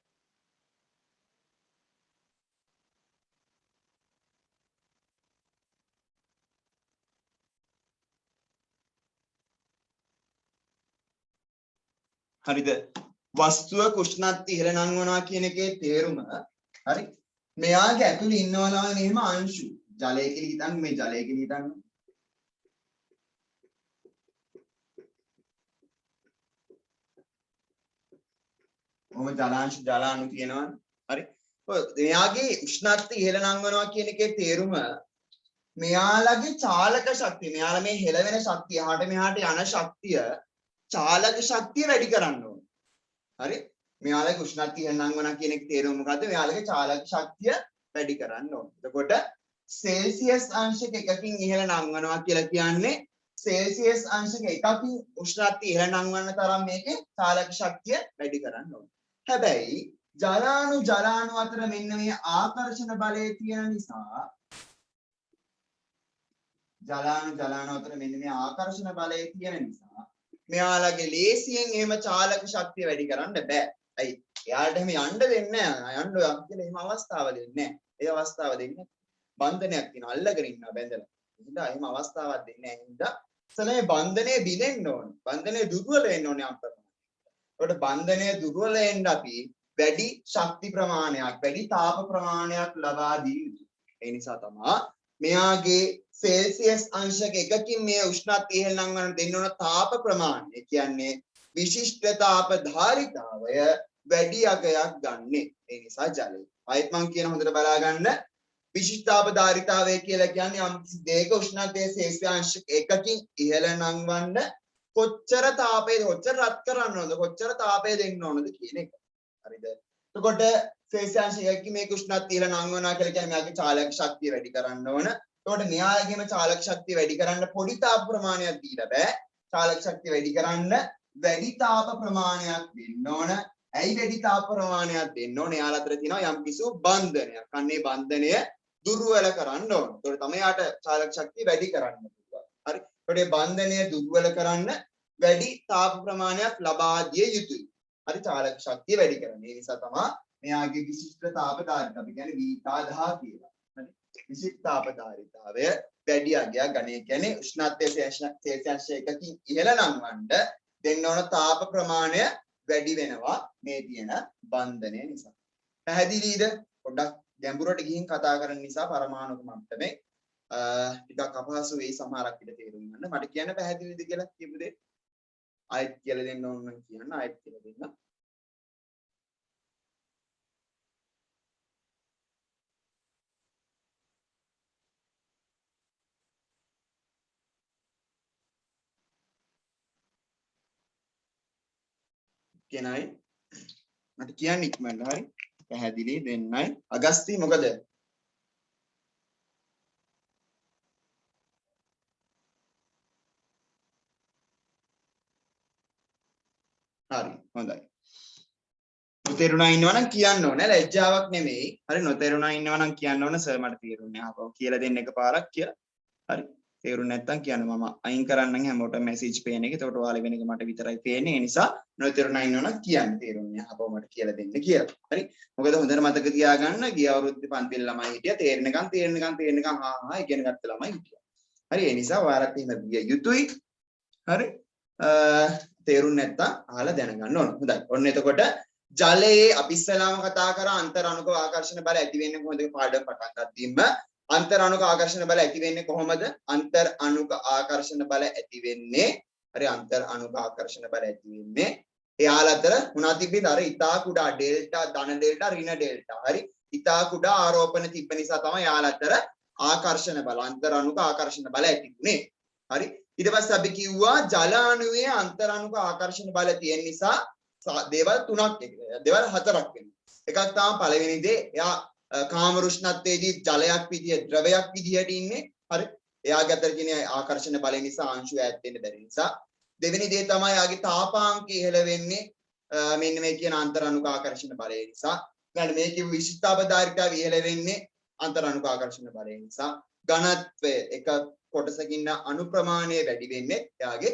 හරිද වස්තුවක උෂ්ණත්වය ඉහළ නංවනවා කියන එකේ තේරුම හරි මෙයාගේ ඇතුළේ ඉන්නවා නම් මෙහෙම අංශු ජලය කියලා හිතන්න මේ ජලය කියලා හිතන්න ඔහොම ජලාංශ ජලාණු තියෙනවා හරි මෙයාගේ උෂ්ණත්වය ඉහළ නංවනවා කියන එකේ තේරුම මෙයාලගේ චාලක ශක්තිය මෙයාලා මේ හෙළවෙන ශක්තිය එහාට මෙහාට යන ශක්තිය චාලක ශක්තිය වැඩි කරන්න ඕනේ හරි මෙයාලගේ උෂ්ණත්වය ඉහළ නංවනවා කියන එකේ තේරුම මොකද්ද මෙයාලගේ චාලක ශක්තිය වැඩි කරන්න ඕනේ එතකොට සෙල්සියස් අංශක 1කින් ඉහළ නංවනවා කියලා කියන්නේ සෙල්සියස් අංශක 1කින් උෂ්ණත්වය ඉහළ නංවන්න තරම් මේකේ චාලක ශක්තිය වැඩි කරන්න ඕනේ හැබැයි ජලාණු අතර මෙන්න මේ ආකර්ෂණ බලය තියෙන නිසා ජලාණු අතර මෙන්න මේ ආකර්ෂණ බලය තියෙන නිසා මෙයාලගේ ලේසියෙන් එහෙම චාලක ශක්තිය වැඩි කරන්න බෑ. ඇයි? එයාලට එහෙම යන්න දෙන්නේ නැහැ. යන්න ඔය කියලා එහෙම අවස්ථාව දෙන්නේ නැහැ. ඒ අවස්ථාව දෙන්නේ බන්ධනයක් තියෙනවා. අල්ලගෙන ඉන්නවා බැඳලා. එහෙනම් එහෙම අවස්ථාවක් දෙන්නේ නැහැ. හින්දා සලේ බන්ධනේ බිඳෙන්න ඕන. බන්ධනේ දුර්වල වෙන්න ඕනේ අපට. ඒකට බන්ධනය දුර්වල වෙන්න අපි වැඩි ශක්ති ප්‍රමාණයක් වැඩි තාප ප්‍රමාණයක් ලබා දී යුතුයි. ඒ නිසා තමයි මෙයාගේ සෙල්සියස් අංශක 1කින් මේ උෂ්ණත්වය ඉහළ නංවන්න දෙන්න ඕන තාප ප්‍රමාණය කියන්නේ විශිෂ්ට තාප ධාරිතාවය වැඩි අගයක් ගන්නෙ. ඒ නිසා ජලය. ආයෙත් මම කියන හොඳට බලා ගන්න විශිෂ්ට තාප ධාරිතාවය කියලා කියන්නේ යම් කිසි දෙයක උෂ්ණත්වය සෙල්සියස් අංශක 1කින් ඉහළ නංවන්න කොච්චර තාපය කොච්චර රත් කරන්න ඕනද කොච්චර තාපය දෙන්න ඕනද කියන එක. හරිද? එතකොට සෙල්සියස් 1කින් මේක උෂ්ණත්වය ඉහළ නංවනවා කියලා කියන්නේ මෙයාගේ චාලක ශක්තිය වැඩි කරන්න ඕන. එතකොට මෙයාලගේම චාලක ශක්තිය වැඩි කරන්න පොඩි තාප ප්‍රමාණයක් දීලා බෑ. චාලක ශක්තිය වැඩි කරන්න වැඩි තාප ප්‍රමාණයක් දෙන්න ඕන. ඇයි වැඩි තාප ප්‍රමාණයක් දෙන්න ඕන? එයාලා අතර තියෙනවා යම් කිසි බන්ධනයක්. අන්නේ බන්ධනය දුර්වල කරන්න ඕන. එතකොට තමයි යාට චාලක ශක්තිය වැඩි කරන්න පුළුවන්. හරි. එතකොට බන්ධනය දුර්වල කරන්න වැඩි තාප ප්‍රමාණයක් ලබා දිය යුතුයි. හරි චාලක ශක්තිය වැඩි කරන්න. ඒ නිසා තමයි මෙයාගේ විශිෂ්ට තාප ධාරිතාව. අපි කියන්නේ වීතාදා කියලා. හරි. විශිෂ්ට තාප ධාරිතාවය වැඩි අගයක් ගන්නේ කියන්නේ උෂ්ණත්වය සෙල්සියස් 1කින් ඉහළ නංවන්න දෙන්න ඕන තාප ප්‍රමාණය වැඩි වෙනවා මේ තියෙන බන්ධනය නිසා. පැහැදිලිද? පොඩ්ඩක් ගැඹුරට ගිහින් කතා කරන නිසා පරමාණුක මට්ටමේ ටිකක් අපහසු වෙයි සමහරක් විට තේරුම් ගන්න. මට කියන්න පැහැදිලිද කියලා කියපු දේ ආයෙත් කියලා දෙන්න ඕන නම් කියන්න ආයෙත් කියලා දෙන්න. කියනයි මට කියන්න ඉක්මනට හරි පැහැදිලි දෙන්නයි. අගස්ති මොකද? හරි හොඳයි. නොතේරුණා ඉන්නවනම් කියන්න ඕනේ ලැජ්ජාවක් නෙමෙයි. හරි නොතේරුණා ඉන්නවනම් කියන්න ඕනේ සර් මට තේරුන්නේ ආපහු කියලා දෙන්න එකපාරක් කියලා. හරි. තේරුම් නැත්තම් කියන්න මම අයින් කරන්නම් හැමෝටම මැසේජ් පේන එක. එතකොට ඔයාලා වෙන එක මට විතරයි පේන්නේ. ඒ නිසා නොතේරුණා ඉන්නවනම් කියන්න තේරුන්නේ. අපව මට කියලා දෙන්න කියලා. හරි. මොකද හොඳට මතක තියාගන්න ගිය අවුරුද්දේ පන්තිල් ළමයි හිටියා. තේරෙනකන් හා ඉගෙන ගත්ත ළමයි හිටියා. හරි. ඒ නිසා ඔයාලත් එහෙම ගිය යුතුයි. හරි. තේරුම් නැත්තම් අහලා දැනගන්න ඕන. හොඳයි. ඔන්න එතකොට ජලයේ අපි ඉස්සලාම කතා කරා අන්තර් අණුක ආකර්ෂණ බල ඇති වෙන්නේ කොහොමද පාඩම පටන් ගත්තින්ම අන්තර් අණුක ආකර්ෂණ බල ඇති වෙන්නේ කොහොමද අන්තර් අණුක ආකර්ෂණ බල ඇති වෙන්නේ හරි අන්තර් අණුක ආකර්ෂණ බල ඇති වෙන්නේ එයාලා අතර මොනවද තිබෙන්නේ අර ඉතා කුඩා ඩෙල්ටා ධන ඩෙල්ටා ඍණ ඩෙල්ටා හරි ඉතා කුඩා ආරෝපණ තිබ්බ නිසා තමයි එයාලා අතර ආකර්ෂණ බල අන්තර් අණුක ආකර්ෂණ බල ඇති වුනේ හරි ඊට පස්සේ අපි කිව්වා ජල අණුවේ අන්තර් අණුක ආකර්ෂණ බල තියෙන නිසා දේවල් තුනක් දේවල් හතරක් වෙනවා. එකක් තමයි පළවෙනි දේ එයා කාම රුෂ්ණත්වයේදී ජලයක් විදිය ද්‍රවයක් විදියට ඉන්නේ. හරි. එයාගේ අතර කියන ආකර්ෂණ බලය නිසා අංශු ඈත් වෙන්න බැරි නිසා. දෙවෙනි දේ තමයි එයාගේ තාපාංකය ඉහළ වෙන්නේ මෙන්න මේ කියන අන්තරාණුක ආකර්ෂණ බලය නිසා. ඊළඟ මේකේ විශිෂ්ටාබධාරිතාව ඉහළ වෙන්නේ අන්තරාණුක ආකර්ෂණ බලය නිසා. ඝනත්වය එක කොටසකින් අණු ප්‍රමාණය වැඩි වෙන්නේ එයාගේ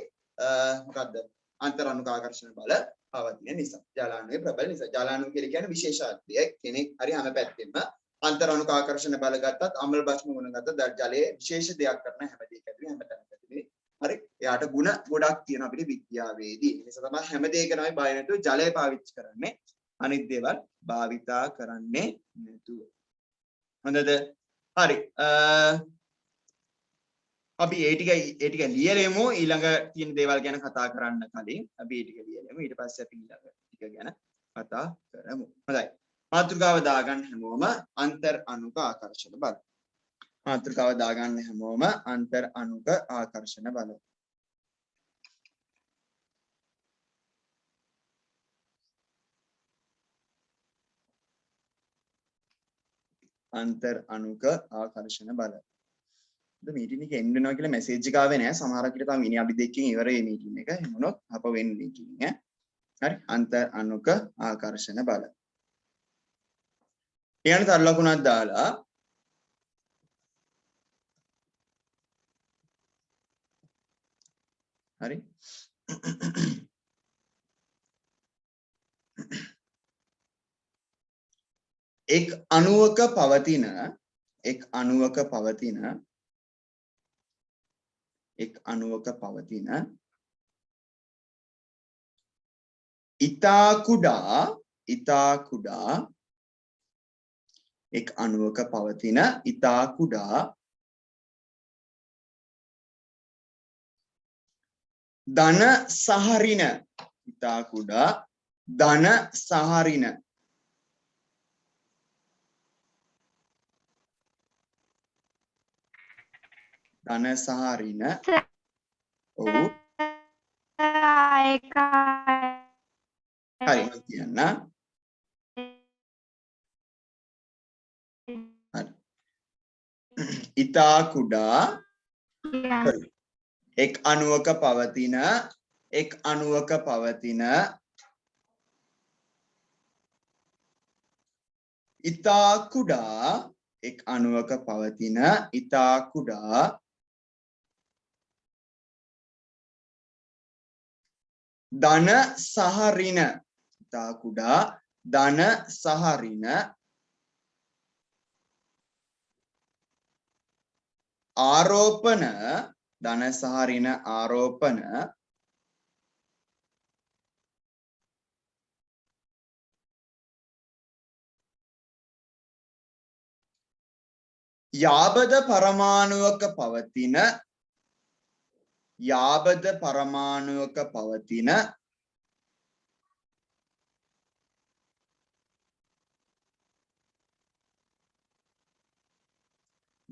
මොකද්ද? අන්තරාණුක ආකර්ෂණ බල පවතින නිසා ජලාණුවේ ප්‍රබල නිසා ජලාණුව කියලා කියන්නේ විශේෂාත්මය කෙනෙක් හරි හැම පැත්තෙම අන්තරාණුක ආකර්ෂණ බල ගත්තත් අම්ල භස්ම ගුණ ගත්තත් ජලයේ විශේෂ දෙයක් කරන හැම දෙයකදී හැම තැනකදී හරි එයාට ಗುಣ ගොඩක් තියෙන අපිට විද්‍යාවේදී ඒ නිසා තමයි හැම දෙයකම බය නැතුව ජලය පාවිච්චි කරන්නේ අනිත් දේවල් භාවිතා කරන්නේ නැතුව හොඳද හරි අපි ඒ ටික ලියලෙමු ඊළඟ තියෙන දේවල් ගැන කතා කරන්න කලින් අපි ඒ ටික ලියලෙමු ඊට පස්සේ අපි ඊළඟ ටික ගැන කතා කරමු හොඳයි මාතෘකාව දාගන්න හැමෝම අන්තර් අණුක ආකර්ෂණ බල මාතෘකාව දාගන්න හැමෝම අන්තර් අණුක ආකර්ෂණ බල අන්තර් අණුක ආකර්ෂණ බල මීටින් එක එන්න වෙනවා කියලා මැසේජ් එක ආවේ නැහැ සමහරක් විට තාම මිනිහ අපි දෙකකින් ඉවරයි මීටින් එක මොනොත් අප වෙන්නේ මීටින් ඈ හරි අන්තර් අණුක ආකර්ෂණ බල ඊයන් තර ලකුණක් දාලා හරි එක් අණුවක පවතින ඉතා කුඩා එක් අණුවක පවතින ඉතා කුඩා ධන සහ ඍණ ඉතා කුඩා ධන සහ ඍණ ධන සහ ඍණ ඔව් හරි මම කියන්න හරි ඉතා කුඩා එක් අණුවක පවතින ඉතා කුඩා එක් අණුවක පවතින ඉතා කුඩා ධන සහ ඍණ ඉතා කුඩා ධන සහ ඍණ ආරෝපණ ධන සහ ඍණ ආරෝපණ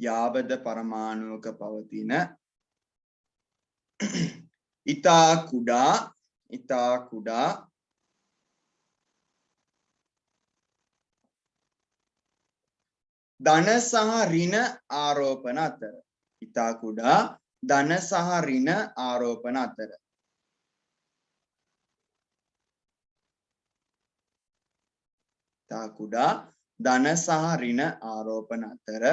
යාබද පරමාණුවක පවතින ඉතා කුඩා ධන සහ ඍණ ආරෝපණ අතර ඉතා කුඩා ධන සහ ඍණ ආරෝපණ අතර ඉතා කුඩා ධන සහ ඍණ ආරෝපණ අතර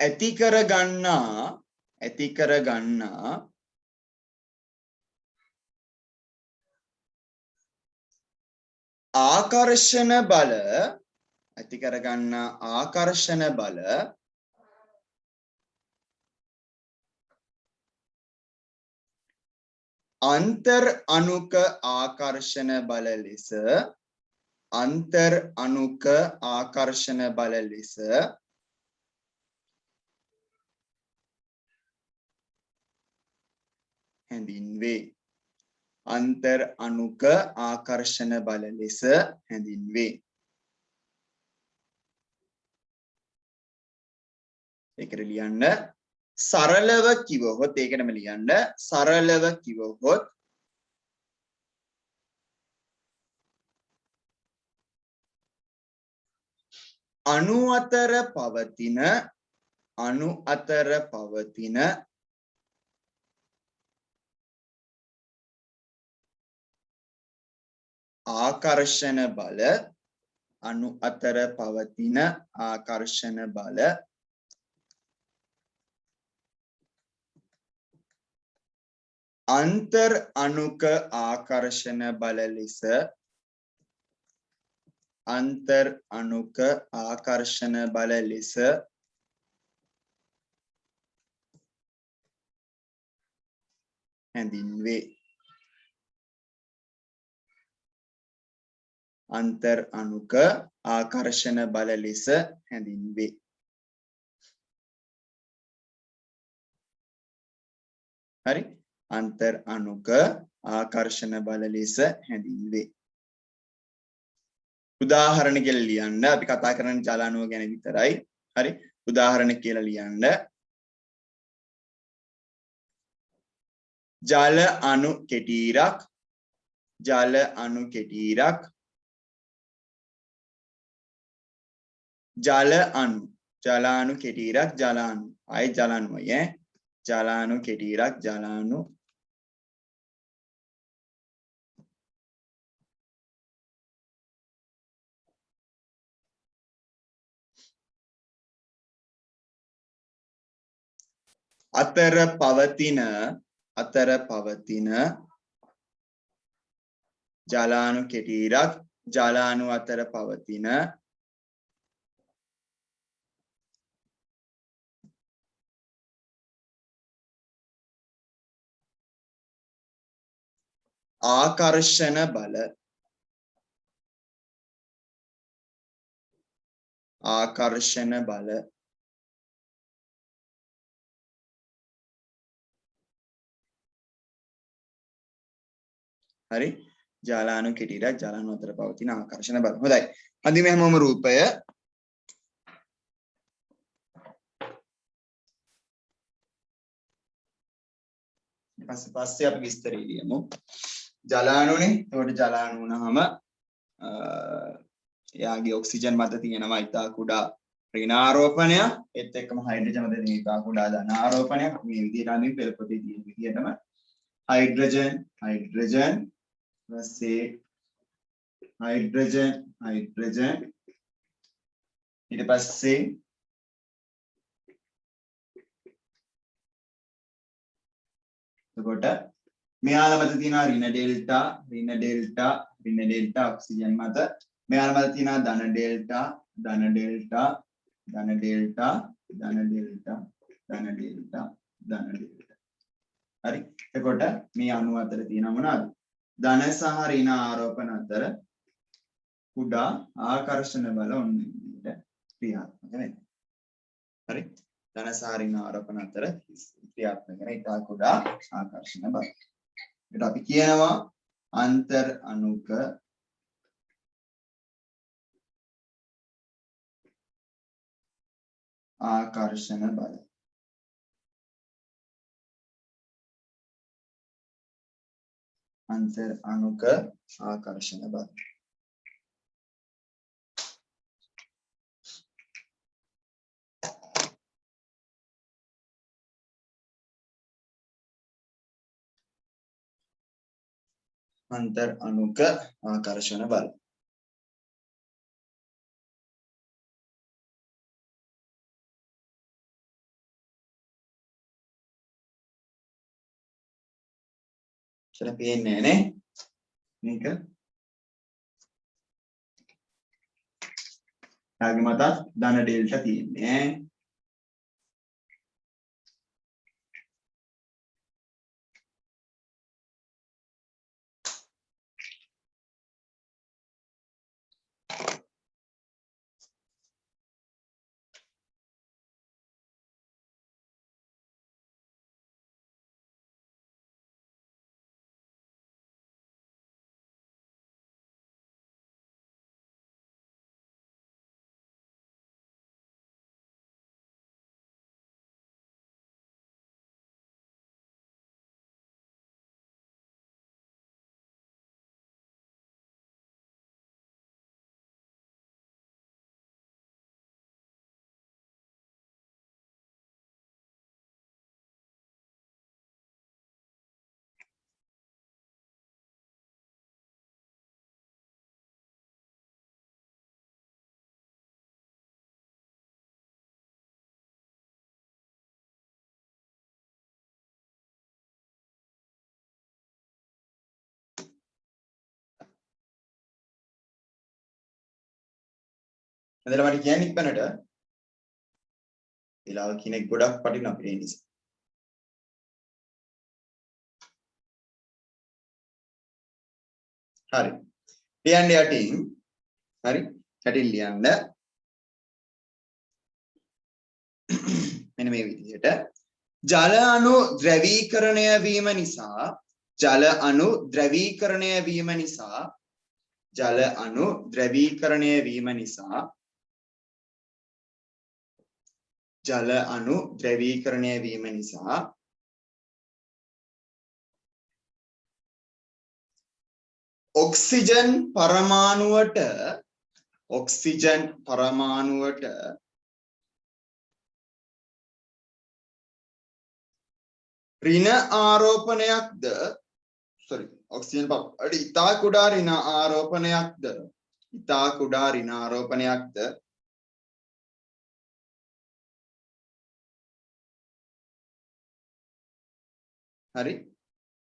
ඇති කරගන්නා ආකර්ෂණ බල ඇති කරගන්නා ආකර්ෂණ බල අන්තර් අණුක ආකර්ෂණ බල ලෙස අන්තර් අණුක ආකර්ෂණ බල ලෙස හැඳින්වේ. අන්තර් අණුක ආකර්ෂණ බල ලෙස හැඳින්වේ. ඒකට ලියන්න සරලව කිව්වොත් ඒකටම ලියන්න සරලව කිව්වොත් අණු අතර පවතින ආකර්ෂණ බල අණු අතර පවතින ආකර්ෂණ බල අන්තර් අණුක ආකර්ෂණ බල ලෙස අන්තර් අණුක ආකර්ෂණ බල ලෙස හැඳින්වේ. අන්තර් අණුක ආකර්ෂණ බල ලෙස හැඳින්වේ. හරි අන්තර් අණුක ආකර්ෂණ බල ලෙස හැඳින්වේ. උදාහරණ කියලා ලියන්න අපි කතා කරන්නේ ජල අණුව ගැන විතරයි. හරි උදාහරණ කියලා ලියන්න ජල අණු කෙටීරක් ජල අණු කෙටීරක් ජල අණු කෙටීරක් ජල අණු ආයි ජල අණුයි ජල අණු කෙටීරක් ජල අණු අතර පවතින ජල අණු කෙටීරක් ජල අණු අතර පවතින ආකර්ෂණ බල හරි ජල අණු කෙටීරක් ජල අණු අතර පවතින ආකර්ෂණ බල. හොඳයි. අඳිමු හැමෝම රූපය. පස්සේ අපි විස්තරය ලියමු. ජල අණුනේ. ඒකට ජල අණු වුණාම එයාගේ ඔක්සිජන් මත තියෙනවා ඉතා කුඩා ඍණාරෝපණයක්. ඒත් එක්කම හයිඩ්‍රජන් මත තියෙන ඉතා කුඩා ධනාරෝපණයක්. මේ විදිහට අඳින්න පෙළ පොතේ තියෙන විදිහටම hydrogen ඊට පස්සේ එතකොට මෙයාලා මත තියෙනවා ඍණ ඩෙල්ටා ඔක්සිජන් මත මෙයාලා මත තියෙනවා ධන ඩෙල්ටා හරි එතකොට මේ අණු අතර තියෙන මොනවාද ධන සහ ඍණ ආරෝපණ අතර කුඩා ආකර්ෂණ බල ඔන්න විදිහට ක්‍රියාත්මක වෙනවා. හරි ධන සහ ඍණ ආරෝපණ අතර ක්‍රියාත්මක වෙන ඉතා කුඩා ආකර්ෂණ බල. ඒකට අපි කියනවා අන්තර් අණුක ආකර්ෂණ බල. අන්තර් අණුක ආකර්ෂණ බල. අන්තර් අණුක ආකර්ෂණ බල. එතන පේන්නේ නේ මේක. යාගේ මතත් ධන ඩෙල්ටා තියෙන්නේ. එතන මට කියන්නේ ඉක්මනට වෙලාව කෙනෙක් ගොඩක් පටින අපේ ඒ නිසා. හරි. ලියන්න යටින්. හරි. යටින් ලියන්න. මෙන්න මේ විදිහට ජල අණු ද්‍රවීකරණය වීම නිසා ජල අණු ද්‍රවීකරණය වීම නිසා ජල අණු ද්‍රවීකරණය වීම නිසා ජල අණු ද්‍රවීකරණය වීම නිසා ඔක්සිජන් පරමාණුවට ඍණ ආරෝපණයක්ද ඔක්සිජන් ඉතා කුඩා ඍණ ආරෝපණයක්ද හරි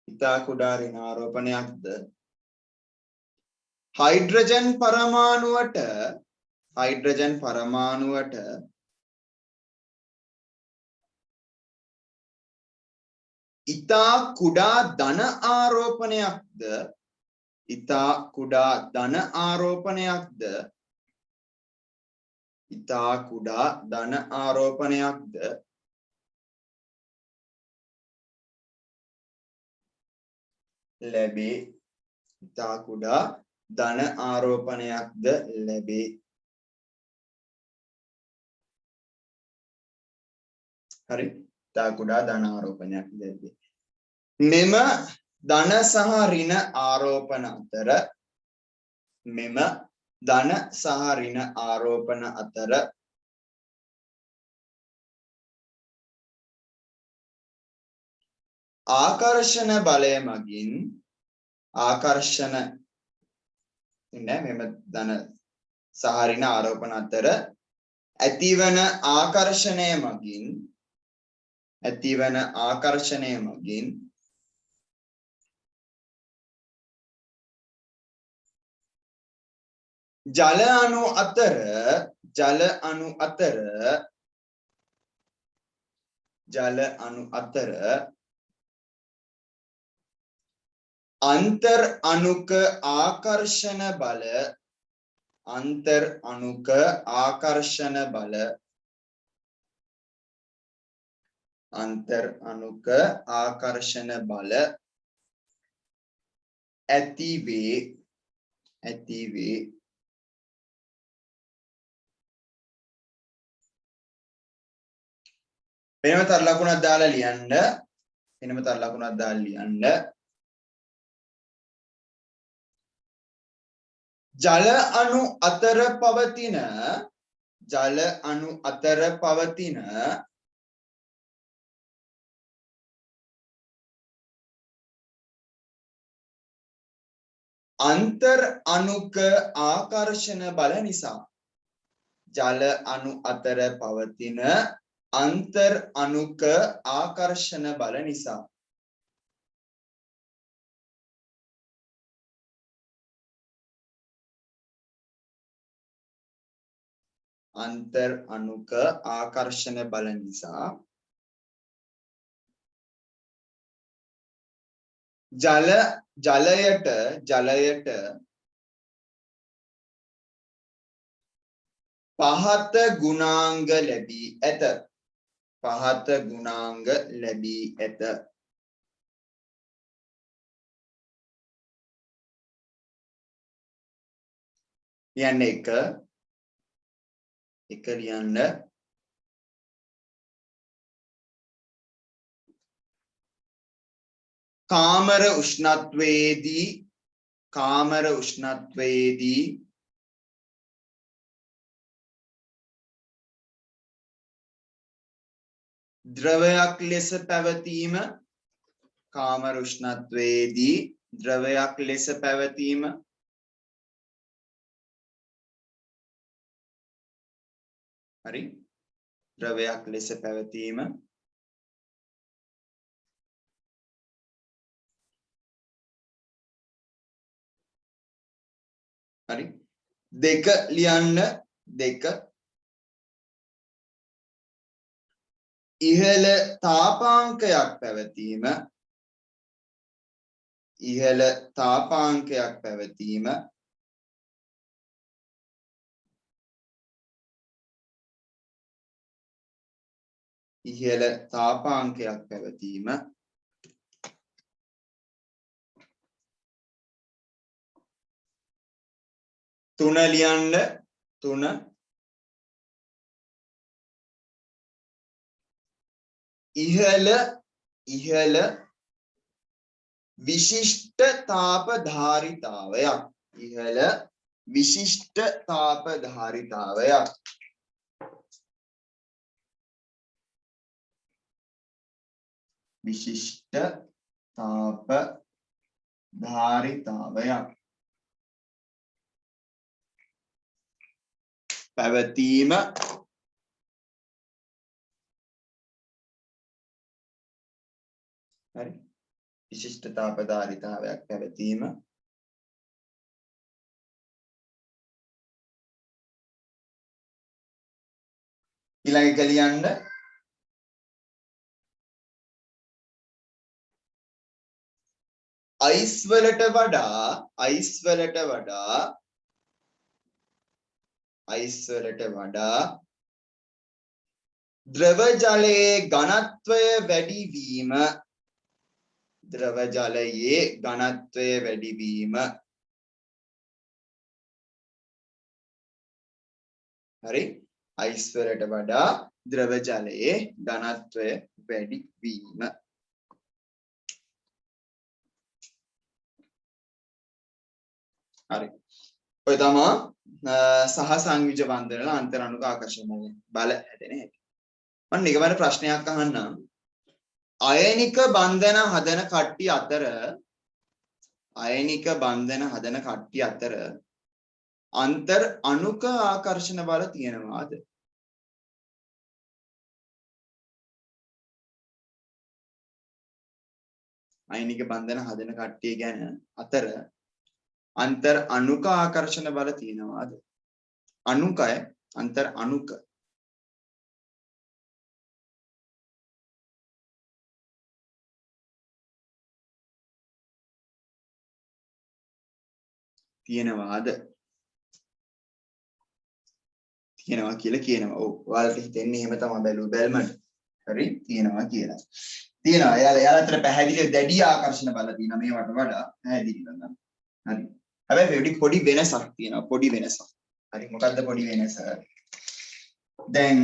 ඉතා කුඩා ඍණ ආරෝපණයක්ද හයිඩ්‍රජන් පරමාණුවට ඉතා කුඩා ධන ආරෝපණයක්ද ලැබේ ඉතා කුඩා ධන ආරෝපණයක්ද ලැබේ. හරි ඉතා කුඩා ධන ආරෝපණයක් ලැබේ. මෙම ධන සහ ඍණ ආරෝපණ අතර ආකර්ෂණ බලය මගින් මෙම ධන සහ ඍණ ආරෝපණ අතර ඇතිවන ආකර්ෂණය මගින් ජල අණු අතර अंतर अणुक आकर्षण बल ඇති වේ වෙනම තර ලකුණක් දාලා ලියන්න ජල අණු අතර පවතින अंतर अणुक आकर्षण बल निसा जल अणु अतर पवतिन अंतर अणुक आकर्षण बल निसा අන්තර් අණුක ආකර්ෂණ බල නිසා ජලයට පහත ගුණාංග ලැබී ඇත. පහත ගුණාංග ලැබී ඇත. ලියන්න එක ලියන්න. කාමර උෂ්ණත්වයේදී ද්‍රවයක් ලෙස පැවතීම කාමර උෂ්ණත්වයේදී ද්‍රවයක් ලෙස පැවතීම හරි ද්‍රවයක් ලෙස පැවතීම හරි දෙක ලියන්න දෙක ඉහළ තාපාංකයක් පැවතීම ඉහළ තාපාංකයක් පැවතීම ඉහළ තාපාංකයක් පැවතීම තුන ලියන්න තුන ඉහළ විශිෂ්ට තාප ධාරිතාවයක් ඉහළ විශිෂ්ට තාප ධාරිතාවයක් විශිෂ්ට තාප ධාරිතාවයක් පැවතීම හරි විශිෂ්ට තාප ධාරිතාවයක් පැවතීම ඊළඟ එක ලියන්න අයිස් වලට වඩා ද්‍රව ජලයේ ඝනත්වය වැඩිවීම හරි අයිස් වලට වඩා ද්‍රව ජලයේ ඝනත්වය වැඩිවීම හරි ඔය තමයි සහ සංයුජ බන්ධන වල අන්තර් අණුක ආකර්ෂණ බල හැදෙන හැටි. මම නිගමන ප්‍රශ්නයක් අහන්නම්. අයනික බන්ධන හදන කට්ටිය අතර අන්තර් අණුක ආකර්ෂණ බල තියෙනවාද? අයනික බන්ධන හදන කට්ටිය ගැන අතර අන්තර් අණුක ආකර්ෂණ බල තියෙනවාද? අණුකය අන්තර් අණුක තියෙනවාද? තියෙනවා කියලා කියනවා. ඔව් ඔයාලට හිතෙන්නේ එහෙම තමයි බැලුමට. හරි තියෙනවා කියලා. තියෙනවා. එයාලා අතර පැහැදිලි දැඩි ආකර්ෂණ බල තියෙනවා මේවට වඩා පැහැදිලිව නම්. හරි. හැබැයි පොඩි වෙනසක් තියෙනවා. පොඩි වෙනසක්. හරි මොකද්ද පොඩි වෙනස? දැන්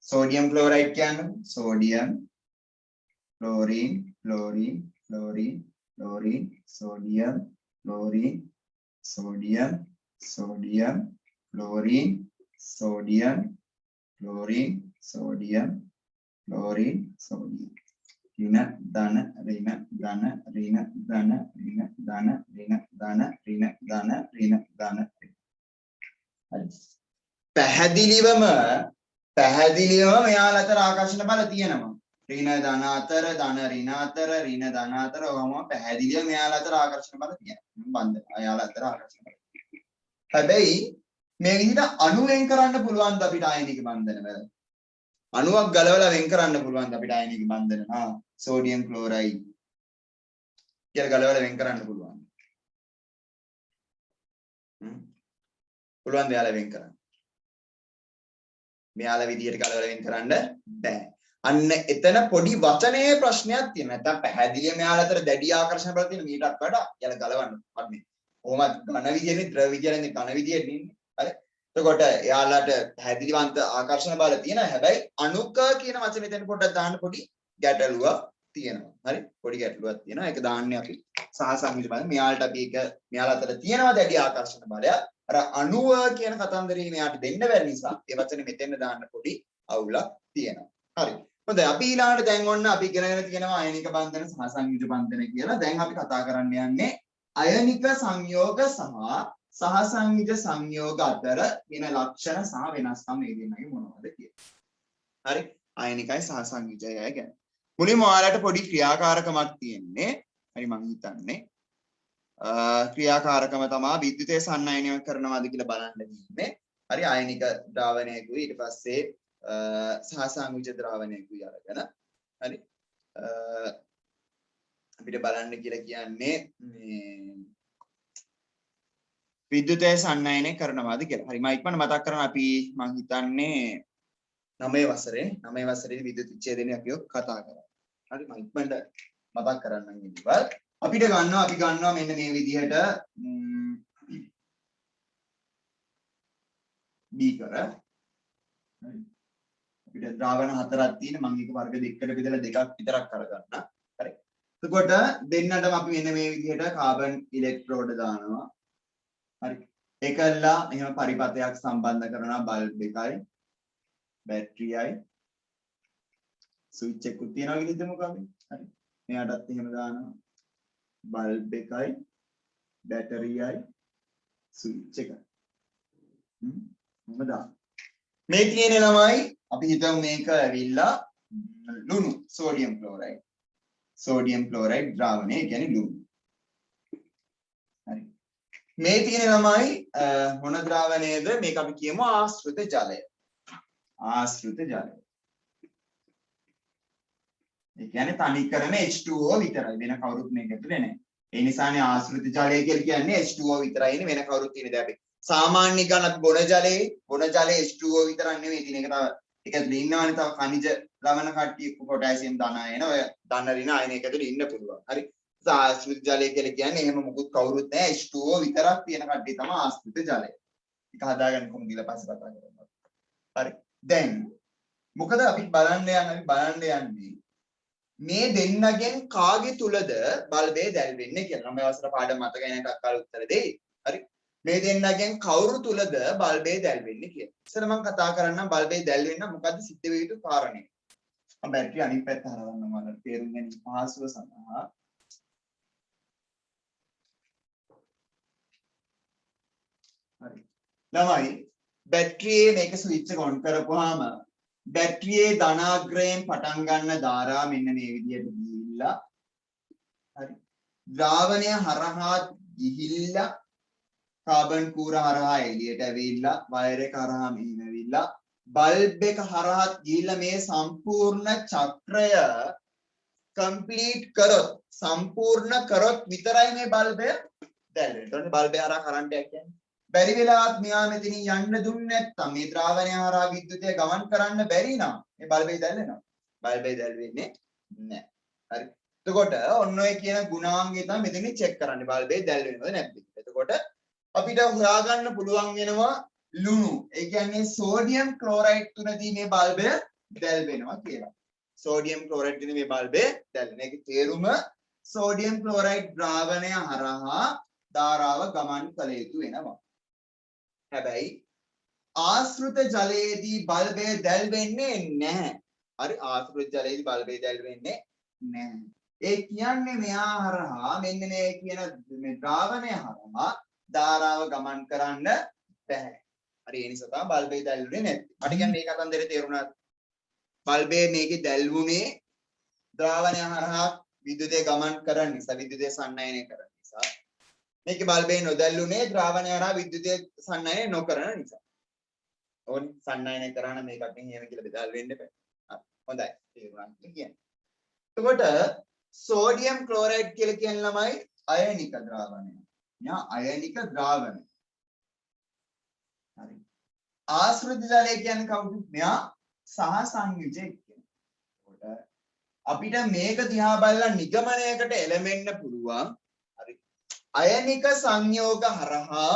සෝඩියම් ක්ලෝරයිඩ් කියන්නේ සෝඩියම් ක්ලෝරින් සෝඩියම් ක්ලෝරින් ඍණ ධන හරි පැහැදිලිවම මෙයාලා අතර ආකර්ෂණ බල තියෙනවා. ඍණ ධන අතර ධන ඍණ අතර ඍණ ධන අතර ඔහොම පැහැදිලිව මෙයාලා අතර ආකර්ෂණ බල තියෙනවා. බන්ධන එයාලා අතර ආකර්ෂණ බල. හැබැයි මේ විදිහට අණු වෙන් කරන්න පුළුවන් ද අපිට ආයනික බන්ධන වල. අණුවක් ගලවලා වෙන් කරන්න පුළුවන් ද අපිට ආයනික බන්ධන. සෝඩියම් ක්ලෝරයිඩ් කියලා ගලවලා වෙන් කරන්න පුළුවන්. පුළුවන් දෙයාලා වෙන් කරන්න. මෙයාලා විදියට ගලවලා වෙන් කරන්න බෑ. අන්න එතන පොඩි වචනේ ප්‍රශ්නයක් තියෙනවා. නැත්නම් පැහැදිලිව මෙයාලා අතර දැඩි ආකර්ෂණ බල තියෙන මීටත් වඩා එයාලා ගලවන්න වන්නේ. කොහොමද ඝන විදියනේ ද්‍රව විදියනේ ඝන විදියට ඉන්නේ. හරි. එතකොට එයාලට පැහැදිලිවන්ත ආකර්ෂණ බල තියෙනවා. හැබැයි අණුක කියන වචනේ එතන පොඩ්ඩක් දාන්න පොඩි ගැටලුවක් තියෙනවා. හරි. පොඩි ගැටලුවක් තියෙනවා. ඒක දාන්නේ අපි සහසංයුජ බල. මෙයාලට අපි ඒක මෙයාලා අතර තියෙනවා දැඩි ආකර්ෂණ බලයක්. අර අණුව කියන කතන්දරේ මෙයාට දෙන්න බැරි නිසා ඒ වචනේ මෙතෙන් දාන්න පොඩි අවුලක් තියෙනවා. හරි. හොඳයි අපි ඊළඟට දැන් ඔන්න අපි ඉගෙනගෙන තියෙනවා අයනික බන්ධන සහ සංයුජ බන්ධන කියලා. දැන් අපි කතා කරන්න යන්නේ අයනික සංයෝග සහ සංයුජ සංයෝග අතර වෙන ලක්ෂණ සහ වෙනස්කම් මේ දෙන්නගේ මොනවද කියලා. හරි. අයනිකයි සහ සංයුජයයි ගැන. මුලින්ම ඔයාලට පොඩි ක්‍රියාකාරකමක් තියෙන්නේ. හරි මං හිතන්නේ ක්‍රියාකාරකම තමයි විද්‍යුතය සන්නයනය කරනවාද කියලා බලන්න ඉන්නේ. හරි අයනික ද්‍රාවණයකුයි ඊට පස්සේ සහසංයුජ ද්‍රාවණයකුයි අරගෙන හරි අපිට බලන්න කියලා කියන්නේ මේ විද්‍යුතය සන්නයනය කරනවාද කියලා. හරි මම ඉක්මනට මතක් කරන්න අපි මම හිතන්නේ 9 වසරේ විද්‍යුත් විච්ඡේදනය අපි කතා කරා. හරි මම ඉක්මනට මතක් කරන්නම් ඉතින්. අපි ගන්නවා මෙන්න මේ විදිහට බීකර අපිට ද්‍රාවණ හතරක් තියෙන මම එක වර්ග දෙකකට බෙදලා දෙකක් විතරක් අරගන්න. හරි. එතකොට දෙන්නටම අපි මෙන්න මේ විදිහට කාබන් ඉලෙක්ට්‍රෝඩ දානවා. හරි. ඒකල්ලා එහෙම පරිපථයක් සම්බන්ධ කරනවා බල්බ් එකයි බැටරියයි ස්විච් එකක් තියෙනවා කියලා හිතමුකෝ අපි. හරි. මෙයාටත් එහෙම දානවා. බල්බ් එකයි බැටරියයි ස්විච් එකයි. මොකද මේ තියෙන ළමයි අපි හිතමු මේක ඇවිල්ලා ලුණු සෝඩියම් ක්ලෝරයිඩ් ද්‍රාවණය ඒ කියන්නේ ලුණු. හරි. මේ තියෙන ළමයි මොන ද්‍රාවණයද මේක අපි කියමු ආශ්‍රිත ජලය. ඒ කියන්නේ තනි කරම H2O විතරයි වෙන කවුරුත් මේක ඇතුලේ නැහැ. ඒ නිසානේ ආශ්‍රිත ජලය කියලා කියන්නේ H2O විතරයිනේ වෙන කවුරුත් තියෙන දේ අපි. සාමාන්‍ය ගන්න අපි බොන ජලයේ H2O විතරක් නෙවෙයි තියෙන එක තව ඒක ඇතුලේ ඉන්නවනේ තව khනිජ ලවණ කට්ටිය පොටෑසියම් ධන එන ඔය ධන ඍණ අයන එක ඇතුලේ ඉන්න පුළුවන්. හරි. ආශ්‍රිත ජලය කියලා කියන්නේ එහෙම මොකුත් කවුරුත් නැහැ H2O විතරක් තියෙන කට්ටිය තමයි ආශ්‍රිත ජලය. ඒක හදාගන්න කොහොමද කියලා පස්සේ කතා කරමු. හරි. දැන් මොකද අපි බලන්න යන්නේ මේ දෙන්නගෙන් කාගේ තුලද බල්බය දැල්වෙන්නේ කියලා. මම අවසර පාඩම මතක නැණට අක්කාල උත්තර දෙයි. හරි. මේ දෙන්නගෙන් කවුරු තුලද බල්බය දැල්වෙන්නේ කියලා. ඉතින් මම කතා කරන්නම් බල්බය දැල්වෙන්න මොකද්ද සිද්ධ වෙ යුතු කාරණේ. මම බැටරිය අනිත් පැත්ත හරවන්න මම තේරුම් ගැනීම පහසුව සඳහා. හරි. ළමයි බැටරියේ මේක ස්විච් එක ඔන් කරපුවාම බැටරියේ ධනාග්‍රයෙන් පටන් ගන්න ධාරා මෙන්න මේ විදිහට ගිහිල්ලා හරි ද්‍රාවණය හරහා ගිහිල්ලා කාබන් කූර හරහා එළියට ඇවිල්ලා වයර් එක හරහා මෙහෙම ඇවිල්ලා බල්බ් එක හරහා ගිහිල්ලා මේ සම්පූර්ණ චක්‍රය කම්ප්ලීට් සම්පූර්ණ කරොත් විතරයි මේ බල්බය දැල්වෙන්නේ. එතකොට බල්බය හරහා කරන්ට් එකක් යන්නේ. බැරි වෙලාවත් මෙයා මෙතනින් යන්න දුන්නේ නැත්නම් මේ ද්‍රාවණය හරහා විද්‍යුතය ගමන් කරන්න බැරි නම් මේ බල්බේ දැල්වෙනවා. බල්බේ දැල්වෙන්නේ නැහැ. හරි. එතකොට ඔන්න ඔය කියන ගුණාංගය තමයි මෙතනින් චෙක් කරන්නේ බල්බේ දැල්වෙනවද නැද්ද කියලා. එතකොට අපිට හොයාගන්න පුළුවන් වෙනවා ලුණු. ඒ කියන්නේ සෝඩියම් ක්ලෝරයිඩ් තුනදී මේ බල්බය දැල්වෙනවා කියලා. සෝඩියම් ක්ලෝරයිඩ් තුනේ මේ බල්බය දැල්වෙන. ඒකේ තේරුම සෝඩියම් ක්ලෝරයිඩ් ද්‍රාවණය හරහා ධාරාව ගමන් කළ යුතු වෙනවා. හැබැයි ආශ්‍රිත ජලයේදී බල්බය දැල්වෙන්නේ නැහැ. හරි ආශ්‍රිත ජලයේදී බල්බය දැල්වෙන්නේ නැහැ. ඒ කියන්නේ මෙහා හරහා මෙන්න මේ කියන මේ ද්‍රාවණය හරහා ධාරාව ගමන් කරන්න බැහැ. හරි ඒ නිසා තමයි බල්බය දැල්ුනේ නැත්තේ. මට කියන්නේ මේ කතන්දරේ තේරුණාද? බල්බය මේකේ දැල්ුනේ ද්‍රාවණය හරහා විද්‍යුතය ගමන් කරන නිසා විද්‍යුතය සන්නයනය කරන නිසා මේක බල්බේ නොදැල්ලුනේ ද්‍රාවණය හරහා විද්‍යුතය සන්නයනය නොකරන නිසා. ඕන සන්නයනය කරන මේකක් එහෙම කියලා බෙදල් වෙන්න බෑ. හරි. හොඳයි. තේරුණා කියන්නේ. එතකොට සෝඩියම් ක්ලෝරයිඩ් කියලා කියන ළමයි අයනික ද්‍රාවණය. යා අයනික ද්‍රාවණය. හරි. ආශ්‍රිත ජලය කියන්නේ කවුද? මෙයා සහ සංයුජයක් කියනවා. අපිට මේක දිහා බලලා නිගමනයකට එළඹෙන්න පුළුවන්. හරි. අයනික සංයෝග හරහා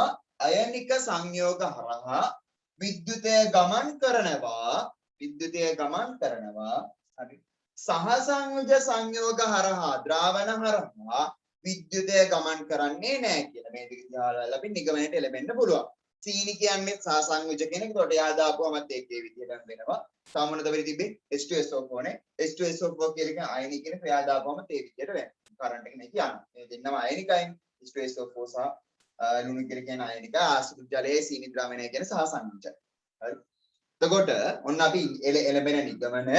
විද්‍යුතය ගමන් කරනවා. හරි. සහසංයුජ සංයෝග හරහා ද්‍රාවණ හරහා විද්‍යුතය ගමන් කරන්නේ නැහැ කියලා. මේ දෙක දිහා බලලා අපි නිගමනයට එළඹෙන්න පුළුවන්. සීනි කියන්නේ සහසංයුජ කෙනෙක්. ඒකට එයා දාපුවමත් ඒකේ විදියට වෙනවා. සාමාන්‍යද වෙරි තිබ්බේ H2SO4 නේ. H2SO4 කියන අයනික කෙනෙක් එයා දාපුවම ඒ විදියට වෙනවා. කරන්ට් එක මේ කියන්නේ. මේ දෙන්නම අයනිකයි. H2SO4 සහ ලුණු කියලා කියන අයනික ආශ්‍රිත ජලයේ සීනි ද්‍රාවණය කියන සහසංයුජ. හරි. එතකොට ඔන්න අපි එළඹෙන නිගමන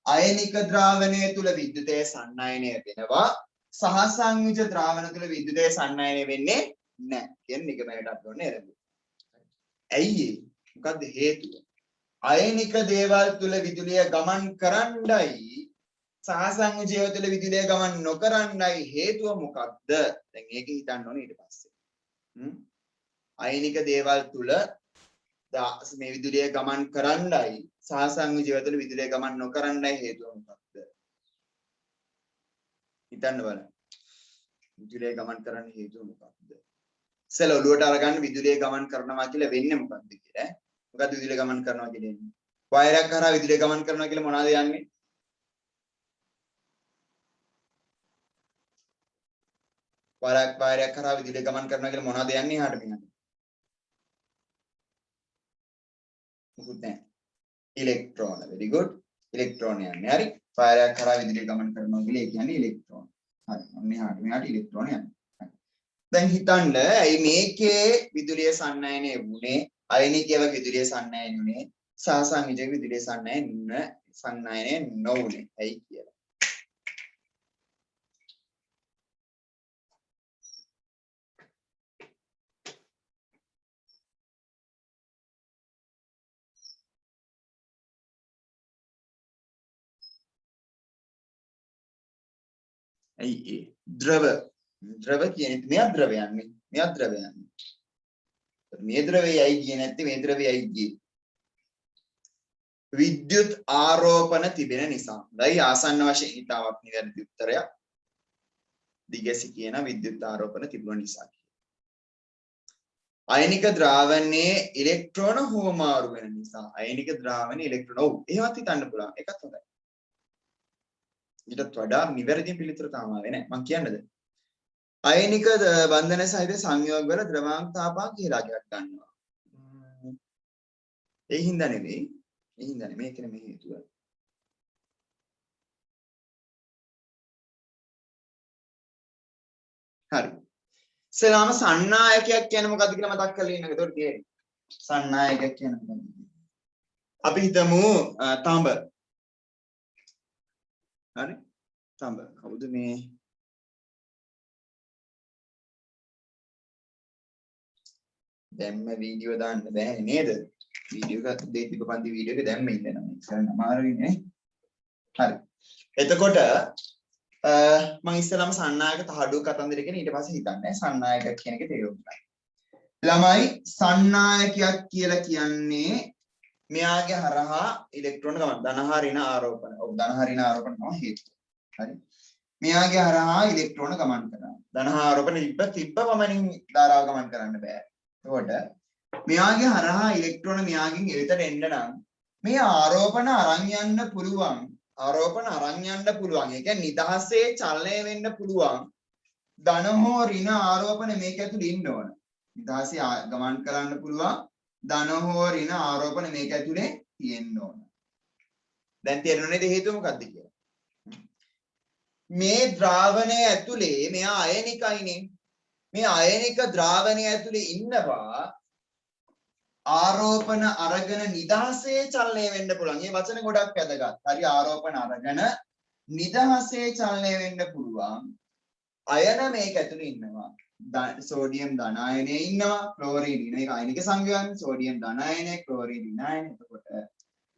අයනික ද්‍රාවණය තුල විද්‍යුතය සන්නයනය වෙනවා. සහසංයුජ ද්‍රාවණ තුල විද්‍යුතය සන්නයනය වෙන්නේ නැහැ කියන නිගමනයට අපි ඔන්න එළඹෙමු. ඇයි ඒ? මොකද්ද හේතුව? අයනික දේවල් තුල විදුලිය ගමන් කරන්නයි සහසංයුජය තුල විදුලිය ගමන් නොකරන්නයි හේතුව මොකක්ද? දැන් ඒක හිතන්න ඕනේ ඊට පස්සේ. අයනික දේවල් තුල මේ විදුලිය ගමන් කරන්නයි සහසංයුජය තුල විදුලිය ගමන් නොකරන්නයි හේතුව මොකක්ද? හිතන්න බලන්න. විදුලිය ගමන් කරන්න හේතුව මොකක්ද? ඉස්සෙල්ල ඔළුවට අරගන්න විදුලිය ගමන් කරනවා කියලා වෙන්නේ මොකක්ද කියලා. මොකද්ද විදුලිය ගමන් කරනවා කියන්නේ? වයරයක් කරා විදුලිය ගමන් කරනවා කියලා මොනවද යන්නේ? වයරයක් කරා විදුලිය ගමන් කරනවා කියලා මොනවද යන්නේ එහාට මෙහාට? මොකුත් නැහැ. ඉලෙක්ට්‍රෝන. very good. ඉලෙක්ට්‍රෝන යන්නේ. හරි. වයරයක් කරා විදුලිය ගමන් කරනවා කියලා ඒ කියන්නේ ඉලෙක්ට්‍රෝන. හරි. මෙහාට ඉලෙක්ට්‍රෝන යන්නේ. දැන් හිතන්න ඇයි මේකේ විදුලිය සන්නයනය වුණේ අයනිකයව විදුලිය සන්නයනය වුණේ සහසංයුජක විදුලිය සන්නයනය නොවුනේ ඇයි කියලා. ඇයි ඒ ද්‍රව කියන්නේ මෙයා ද්‍රවයන්නේ මේ ද්‍රවයයි ගියේ නැත්නම් මේ ද්‍රවයයි ගියේ විද්‍යුත් ආරෝපණ තිබෙන නිසා. දැයි ආසන්න වශයෙන් හිතාවක් නිවැරදි උත්තරයක්. දිගැසි කියන විද්‍යුත් ආරෝපණ තිබුණ නිසා. අයනික ද්‍රාවණයේ ඉලෙක්ට්‍රෝන හුවමාරු වෙන නිසා. අයනික ද්‍රාවණයේ ඉලෙක්ට්‍රෝන ඔව් එහෙමත් හිතන්න පුළුවන්. ඒකත් හොඳයි. ඊටත් වඩා නිවැරදි පිළිතුර තාම ආවේ නැහැ. මම කියන්නද? අයනික බන්ධන සහිත සංයෝග වල ද්‍රවාංක තාපාංක කියලා එකක් ගන්නවා. ඒ හින්දා නෙවෙයි. මේකනේ මේ හේතුව. හරි. ඉස්සෙල්ලාම සන්නායකයක් කියන්නේ මොකද්ද කියලා මතක් කරලා ඉන්නක. ඒකට තේරෙයි. සන්නායකයක් කියන්නේ මොකද්ද? අපි හිතමු තඹ. හරි? තඹ. කවුද මේ? දැම්ම වීඩියෝ දාන්න බෑ නේද? වීඩියෝ එක දෙතිප පන්ති වීඩියෝ එක දැම්ම ඉන්න නම් කරන්න අමාරුයි නේ. හරි. එතකොට මම ඉස්සෙල්ලාම සන්නායක තහඩුව කතන්දර කියන ඊට පස්සේ හිතන්නේ සන්නායක කියන එක තේරුම් ගන්න. ළමයි සන්නායකයක් කියලා කියන්නේ මෙයාගේ හරහා ඉලෙක්ට්‍රෝන ගමන් ධන හා ඍණ ආරෝපණ. ඔව් ධන හා ඍණ ආරෝපණ තමයි හේතුව. හරි. මෙයාගේ හරහා ඉලෙක්ට්‍රෝන ගමන් කරනවා. ධන හා ආරෝපණ තිබ්බ පමණින් ධාරාව ගමන් කරන්න බෑ. එතකොට මෙයාගේ හරහා ඉලෙක්ට්‍රෝන මෙයාගෙන් එවිතට එන්න නම් මේ ආරෝපණ අරන් යන්න පුළුවන්. ඒ කියන්නේ නිදහසේ චලනය වෙන්න පුළුවන්. ධන හෝ ඍණ ආරෝපණ මේක ඇතුළේ ඉන්න ඕන. නිදහසේ ගමන් කරන්න පුළුවන්. ධන හෝ ඍණ ආරෝපණ මේක ඇතුලේ තියෙන්න ඕන. දැන් තේරෙනවද හේතුව මොකක්ද කියලා? මේ ද්‍රාවණය ඇතුලේ මෙයා අයනිකයිනේ. මේ අයනික ද්‍රාවණය ඇතුලේ ඉන්නවා ආරෝපණ අරගෙන නිදහසේ චලනය වෙන්න පුළුවන්. මේ වචන ගොඩක් වැදගත්. හරි ආරෝපණ අරගෙන නිදහසේ චලනය වෙන්න පුළුවන්. අයන මේක ඇතුලේ ඉන්නවා. සෝඩියම් ධන අයනයේ ඉන්නවා ක්ලෝරින් මේක අයනික සංයෝගය සෝඩියම් ධන අයනය ක්ලෝරින් ධන අයනය එතකොට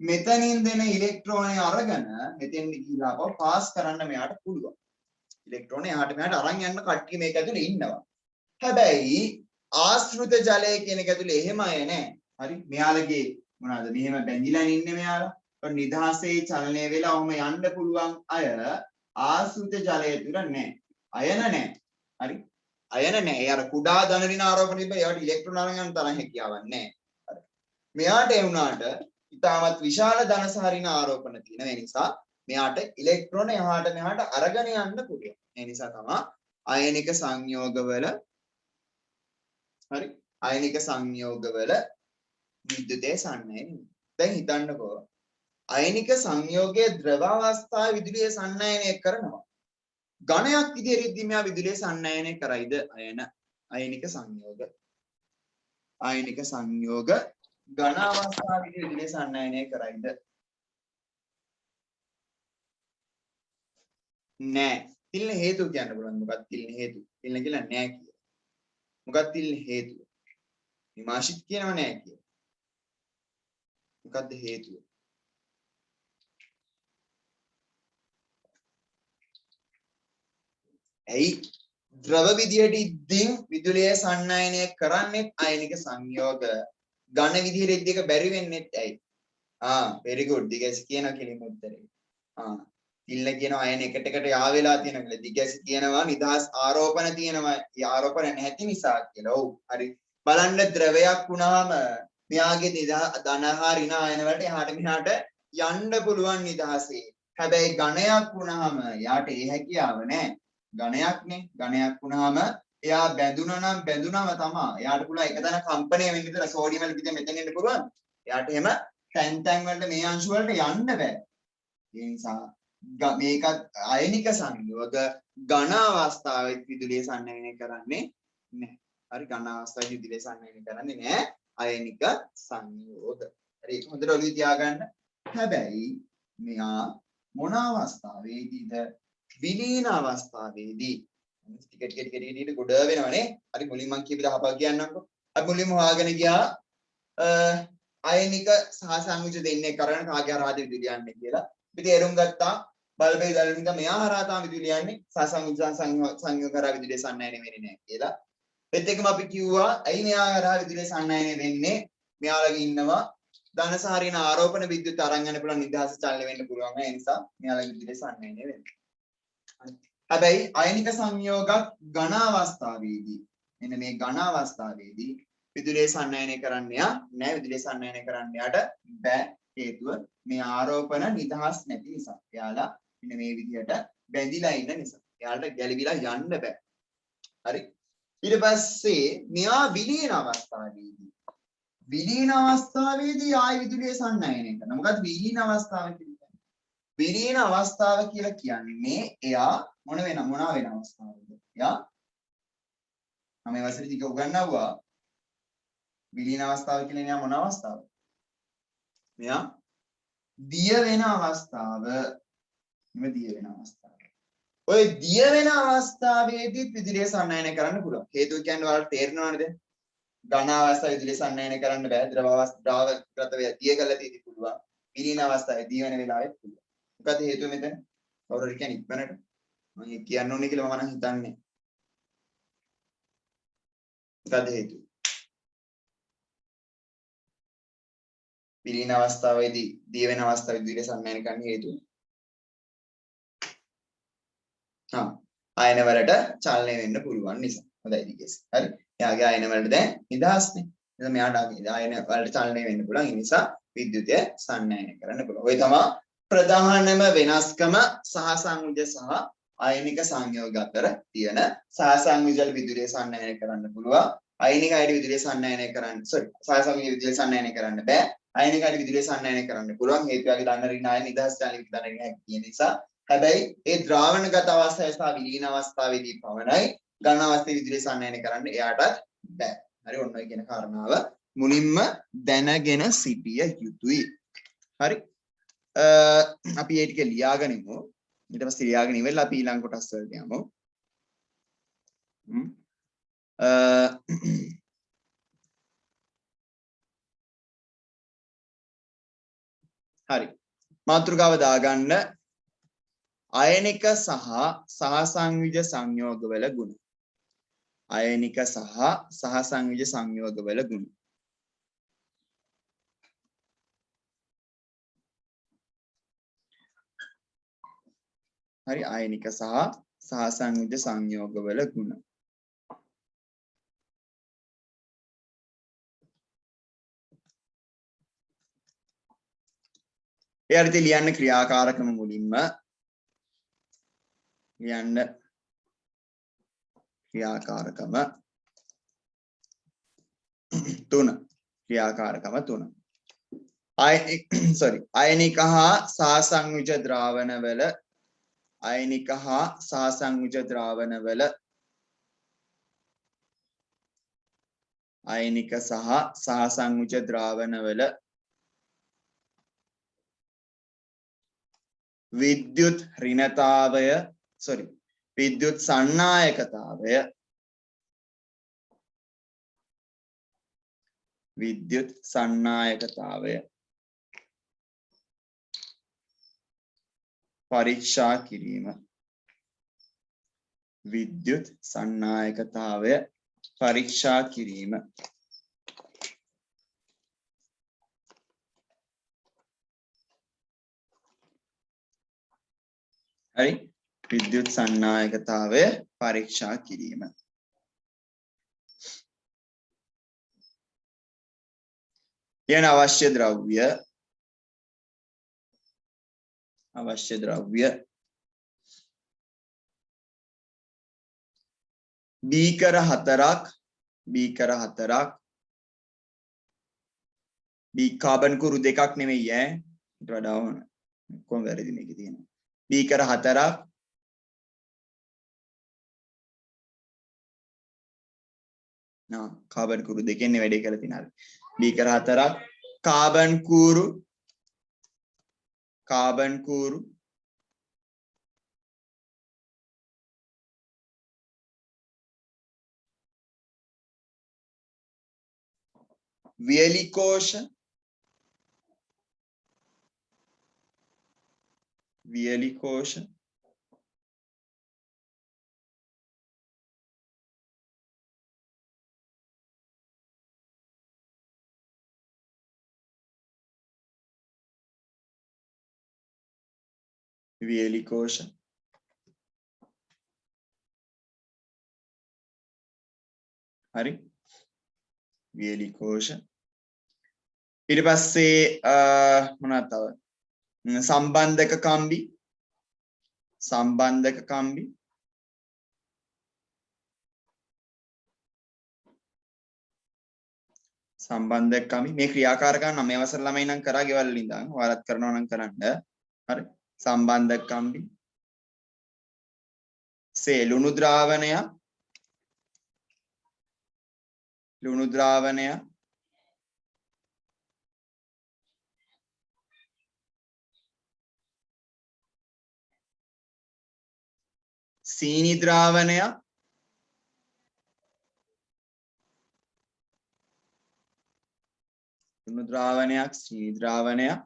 මෙතනින් දෙන ඉලෙක්ට්‍රෝනය අරගෙන මෙතෙන් ගිහිලා අපව පාස් කරන්න මෙයාට පුළුවන් ඉලෙක්ට්‍රෝනය එහාට මෙහාට අරන් යන්න කට්ටිය මේක ඇතුලේ ඉන්නවා හැබැයි ආශ්‍රිත ජලය කියන එක ඇතුලේ එහෙම අය නැහැ හරි මෙයාලගේ මොනවාද මෙහෙම බැඳිලා ඉන්නේ මෙයාලා නිදහසේ චලනය වෙලා ඔහම යන්න පුළුවන් අය ආශ්‍රිත ජලය තුල නැහැ අයන නැහැ හරි අයන නැහැ ඒ අර කුඩා ධන ඍණ ආරෝපණ තිබ්බ ඒවට ඉලෙක්ට්‍රෝන අරන් යන තරම් හැකියාවක් නැහැ හරි මෙයාට ඒ වුණාට ඉතාමත් විශාල ධන සහ ඍණ ආරෝපණ තියෙන නිසා මෙයාට ඉලෙක්ට්‍රෝන එහාට මෙහාට අරගෙන යන්න පුළුවන් ඒ නිසා තමයි අයනික සංයෝගවල හරි අයනික සංයෝගවල විද්‍යුතය සන්නයන දැන් හිතන්නකෝ අයනික සංයෝගයේ ද්‍රව අවස්ථාවේ විදුලිය සන්නයනය කරනවා ඝනයක් විදිහට මෙයා විදුලිය සන්නයනය කරයිද අයනික සංයෝග ඝන අවස්ථාවේ විදුලිය සන්නයනය කරයිද නෑ තිල්න හේතුව කියන්න පුළුවන් මොකක්ද තිල්න හේතුව තිල්න කියලා නෑ කිය මොකක්ද තිල්න හේතුව විමාශිත් කියනව නෑ කිය මොකක්ද හේතුව ඇයි ද්‍රව විදියට ඉද්දින් විදුලිය සන්නයනය කරන්නේ අයනික සංයෝග ඝන විදියට ඉද්දි එක බැරි වෙන්නේ ඇයි very good දිගැසි කියන කෙලිම උත්තරේ තිල්න කියනවා අයන එකට එකට යා වෙලා තියෙනවා කියලා දිගැසි කියනවා නිදහස් ආරෝපණ තියෙනවා ඒ ආරෝපණ නැති නිසා කියලා ඔව් හරි බලන්න ද්‍රවයක් වුණාම මෙයාගේ ධන හා ඍණ ආයන වලට එහාට මෙහාට යන්න පුළුවන් නිදහසේ හැබැයි ඝනයක් වුණාම යාට ඒ හැකියාව නැහැ ඝනයක් වුණාම එයා බැඳුනනම් බැඳුනම තමයි එයාට පුළුවන් එක තැන කම්පණය වෙන්න විතර සෝඩියම් වල පිටින් මෙතෙන් එන්න පුළුවන් එයාට එහෙම තැන් වලට මේ අංශු වලට යන්න බෑ ඒ නිසා මේකත් අයනික සංයෝග ඝන අවස්ථාවේ විදුලිය සන්නයනය කරන්නේ නැහැ හරි ඝන අවස්ථාවේ විදුලිය සන්නයනය කරන්නේ නැහැ අයනික සංයෝග හරි ඒක හොඳට ඔළුවේ තියාගන්න හැබැයි මෙයා මොන අවස්ථාවේදීද විලීන අවස්ථාවේදී ටික ගොඩ වෙනවනේ හරි මුලින් මම කියපු දහපක් කියන්නම්කෝ අපි මුලින්ම හොයාගෙන ගියා අයනික සහ සංයුජ දෙන්නේ කරගෙන කාගේ හරහාද විදුලිය යන්නේ කියලා අපි තේරුම් ගත්තා බල්බේ දැල්නින්ද මෙයා හරහා තමයි විදුලිය යන්නේ සහ සංයුජ කරා විදුලිය සන්නයනය වෙන්නේ නැහැ කියලා ඒත් එක්කම අපි කිව්වා ඇයි මෙයා හරහා විදුලිය සන්නයනය වෙන්නේ මෙයාලගේ ඉන්නවා ධන සහ ඍණ ආරෝපණ විද්‍යුත් අරන් යන පුළුවන් නිදහස චලනය වෙන්න පුළුවන් ඒ නිසා මෙයාලගේ විදුලිය සන්නයනය වෙන්නේ හැබැයි අයනික සංයෝගත් ඝන අවස්ථාවේදී මෙන්න මේ ඝන අවස්ථාවේදී විදුලිය සන්නයනය කරන්න නෑ විදුලිය සන්නයනය කරන්න යට බෑ හේතුව මේ ආරෝපණ නිදහස් නැති නිසා එයාලා මෙන්න මේ විදිහට බැඳිලා ඉන්න නිසා එයාලට ගැලවිලා යන්න බෑ හරි ඊට පස්සේ මෙයා විලීන අවස්ථාවේදී ආය විදුලිය සන්නයනය කරනවා මොකද විලීන අවස්ථාව කියන්නේ විලීන අවස්ථාව කියලා කියන්නේ එයා මොන වෙන අවස්ථාවද එයා මම මේ වසරේ ටික උගන්වුවා විලීන අවස්ථාව කියන්නේ එයා මොන අවස්ථාවද මෙයා දිය වෙන අවස්ථාව ඔය දිය වෙන අවස්ථාවේදී විදුලිය සන්නයනය කරන්න පුළුවන් හේතුව කියන්නේ ඔයාලට තේරෙනවද ඝන අවස්ථාවේ විදුලිය සන්නයනය කරන්න බෑ ද්‍රව අවස්ථාවකට දිය කරලා තියෙදි පුළුවන් විලීන අවස්ථාවේ දිය වෙන වෙලාවෙත් පුළුවන් මොකද හේතුව මෙතන කවුරු හරි කියන්නේ ඉක්මනට මම කියන්න ඕනේ කියලා මම නම් හිතන්නේ මොකද හේතුව විලීන අවස්ථාවේදී දිය වෙන අවස්ථාවේ විදුලිය සන්නයනය කරන්න හේතුව ආයන වලට චලනය වෙන්න පුළුවන් නිසා හොඳයි දිගේස් හරි එයාගේ ආයන වලට දැන් නිදහස්නේ එහෙනම් මෙයාට ආයන වලට චලනය වෙන්න පුළුවන් ඒ නිසා විද්‍යුතය සන්නයනය කරන්න පුළුවන් ඔය තමයි ප්‍රධානම වෙනස්කම සහසංයුජ සහ අයනික සංයෝග අතර තියෙන සහසංයුජ විදුලිය සන්නයනය කරන්න පුළුවන් අයනික අයට විදුලිය සන්නයනය කරන්න සහසංයුජ විදුලිය සන්නයනය කරන්න බෑ අයනික අයට විදුලිය සන්නයනය කරන්න පුළුවන් හේතුවගේ ධන ඍණ අයන නිදහස් චලනික ධන ඍණ හැකිය නිසා හැබැයි ඒ ද්‍රාවණගත අවස්ථාවේ සහ විලීන අවස්ථාවේදී පමණයි ඝන අවස්ථාවේ විදුලිය සන්නයනය කරන්න එයාටත් බෑ. හරි ඔන්න ඔය කියන කාරණාව මුලින්ම දැනගෙන සිටිය යුතුයි. හරි. අපි ඒ ටික ලියාගෙන ඉමු. ඊට පස්සේ ලියාගෙන ඉවරලා අපි ඊළඟ කොටස් වලට යමු. හරි මාතෘකාව දාගන්න අයනික සහ සහසංයුජ සංයෝගවල ගුණ අයනික සහ සහසංයුජ සංයෝගවල ගුණ හරි අයනික සහ සහසංයුජ සංයෝගවල ගුණ එයාට ලියන්න ක්‍රියාකාරකම මුලින්ම ලියන්න ක්‍රියාකාරකම 3 ක්‍රියාකාරකම 3 අයනික හා සහසංයුජ ද්‍රාවණවල අයනික හා සහසංයුජ ද්‍රාවණවල අයනික සහ සහසංයුජ ද්‍රාවණවල විද්‍යුත් ඍණතාවය විද්‍යුත් සන්නායකතාවය විද්‍යුත් සන්නායකතාවය පරීක්ෂා කිරීම විද්‍යුත් සන්නායකතාවය පරීක්ෂා කිරීම හරි විද්‍යුත් සන්නායකතාවය පරීක්ෂා කිරීම කියන අවශ්‍ය ද්‍රව්‍ය බීකර 4ක් කාබන් කුරු 2ක් නෙමෙයි ඈ ඊට වඩා ඕන කොහොම වැරදි මේකේ තියෙනවා බීකර 4ක් කාබන් කුරු දෙකෙන්නේ වැඩේ කරලා තියෙන හරි බීකර 4ක් කාබන් කූරු වියලිකෝෂ හරි වියලිකෝෂ ඊට පස්සේ මොනවද තව සම්බන්ධක කම්බි මේ ක්‍රියාකාරකම් 9 වසර ළමයි නම් කරා ගෙවල් වලින් ඉඳන් ඔයාලත් කරනවා නම් කරන්න හරි සම්බන්ධක කම්බි ලුණු ද්‍රාවණය සීනි ද්‍රාවණය ලුණු ද්‍රාවණයක් සීනි ද්‍රාවණයක්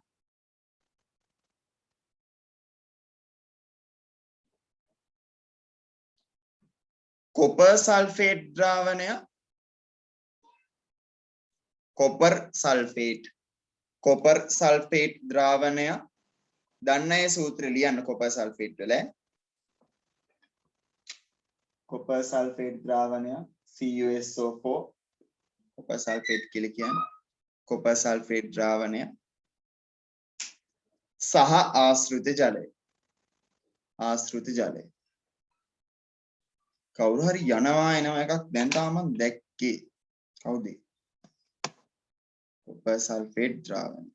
කොපර් සල්ෆේට් ද්‍රාවණය කොපර් සල්ෆේට් ද්‍රාවණය දන්න අය සූත්‍රය ලියන්න කොපර් සල්ෆේට් වල කොපර් සල්ෆේට් ද්‍රාවණය CuSO4 කොපර් සල්ෆේට් කියලා කියන්නේ කොපර් සල්ෆේට් ද්‍රාවණය සහ ආශ්‍රිත ජලය කවුරු හරි යනවා එනවා එකක් දැන් තාම දැක්කේ කවුද කොපර් සල්ෆේට් ද්‍රාවණය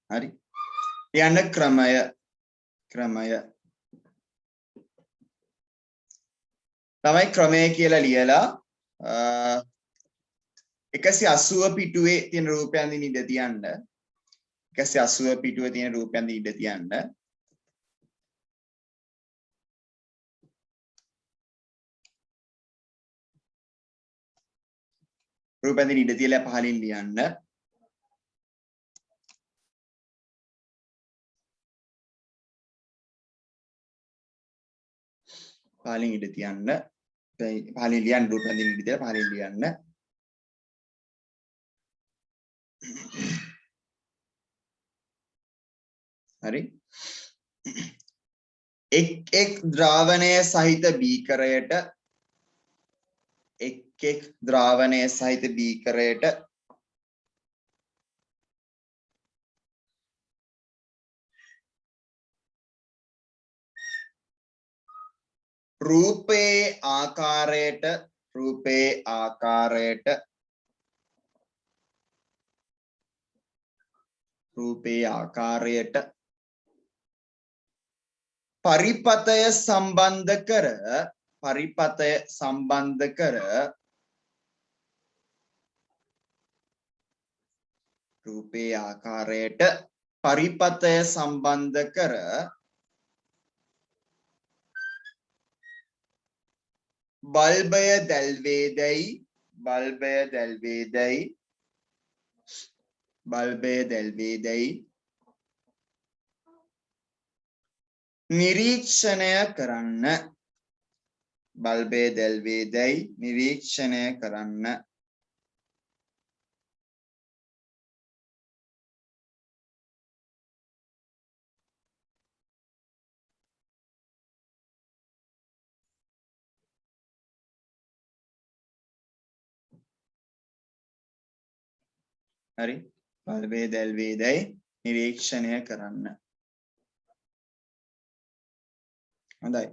හරි යන ක්‍රමය තමයි ක්‍රමය කියලා ලියලා 180 පිටුවේ තියෙන රූපයන් දින ඉඳ තියන්න 180 පිටුවේ තියෙන රූපයන් දින ඉඳ තියන්න රූප බැඳෙන ඉඩ තියලා පහලින් ලියන්න. පහලින් ඉඩ තියන්න. පහලින් ලියන්න රූප බැඳෙන ඉඩ තියලා පහලින් ලියන්න. හරි. එක් ද්‍රාවණය සහිත බීකරයට එක් ද්‍රාවණය සහිත බීකරයට රූපේ ආකාරයට පරිපතය සම්බන්ධ කර රූපේ ආකාරයට පරිපතය සම්බන්ධ කර බල්බය දැල්වේදැයි නිරීක්ෂණය කරන්න. හරි. බල්බය දැල්වේදැයි නිරීක්ෂණය කරන්න. හොඳයි.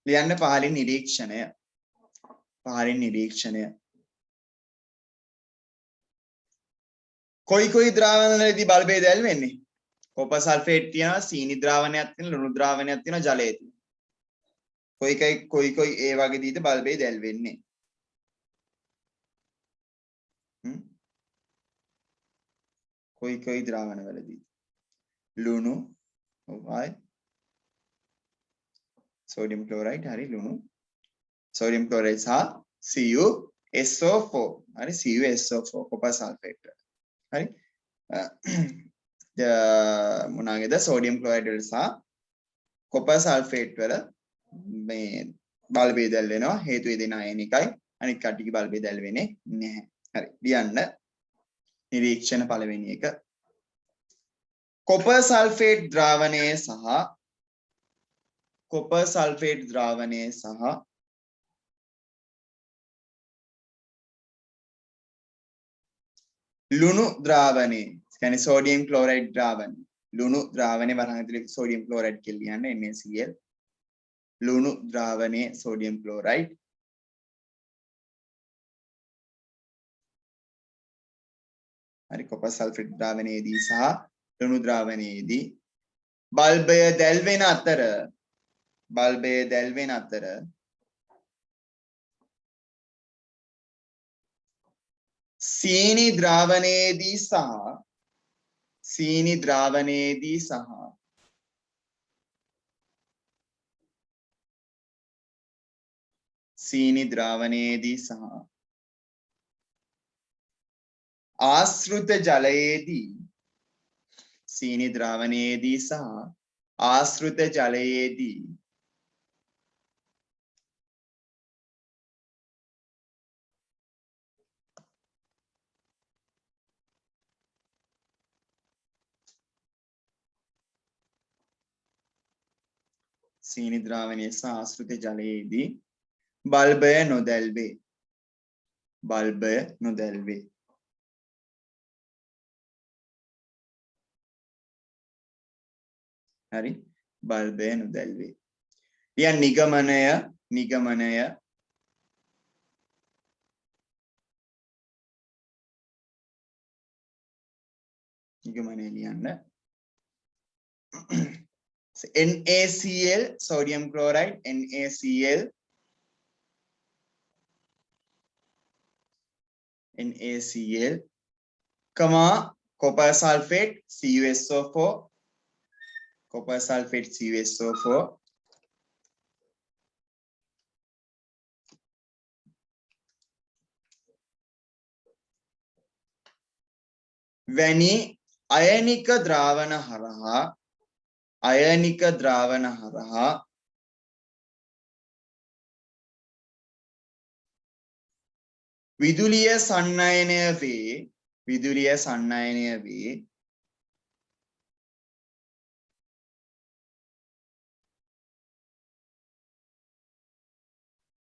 ලියන්න පහලින් නිරීක්ෂණය. කොයි ද්‍රාවණවලදී බල්බය දැල් වෙන්නේ? කොපර් සල්ෆේට් තියෙනවා, සීනි ද්‍රාවණයක් තියෙනවා, ලුණු ද්‍රාවණයක් තියෙනවා, ජලය තියෙනවා. කොයි ඒ වගේදීද බල්බය දැල් වෙන්නේ? කොයි ද්‍රාවණවලදී? ලුණු, ඔවයි. sodium chloride හරි ලුණු. sodium chloride සහ CuSO4. හරි CuSO4 කොපර් සල්ෆේට්. හරි. මොනවාගේද sodium chloride වල සහ කොපර් සල්ෆේට් වල මේ බල්බය දැල් වෙනවා. හේතුව දෙන අයන එකයි. අනිත් කට්ටියගේ බල්බය දැල් වෙන්නේ නැහැ. හරි. ලියන්න. නිරීක්ෂණ පළවෙනි එක. කොපර් සල්ෆේට් ද්‍රාවණය සහ ලුණු ද්‍රාවණය කියන්නේ sodium chloride ද්‍රාවණය. ලුණු ද්‍රාවණය වරහන් ඇතුලේ sodium chloride කියලා ලියන්න NaCl. ලුණු ද්‍රාවණයේ sodium chloride හරි කොපර් සල්ෆේට් ද්‍රාවණයේදී සහ ලුණු ද්‍රාවණයේදී බල්බය දැල් වෙන අතර සීනි ද්‍රාවණයේදී සහ ආශ්‍රිත ජලයේදී බල්බය නොදැල්වේ. හරි. බල්බය නොදැල්වේ. නිගමනය ලියන්න. NaCl sodium chloride NaCl copper sulfate CuSO4 වැනි අයනික ද්‍රාවණ හරහා විදුලිය සන්නයනය වේ විදුලිය සන්නයනය වේ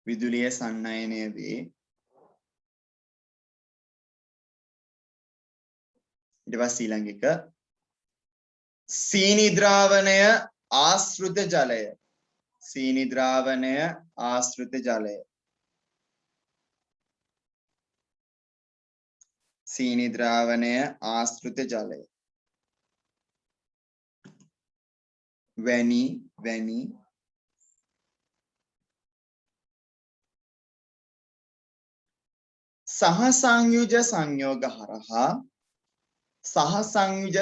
විදුලිය සන්නයනය වේ ඊට පස්සේ ඊළඟ එක සීනි ද්‍රාවණය ආශ්‍රිත ජලය සීනි ද්‍රාවණය ආශ්‍රිත ජලය සීනි ද්‍රාවණය ආශ්‍රිත ජලය වැනි සහසංයුජ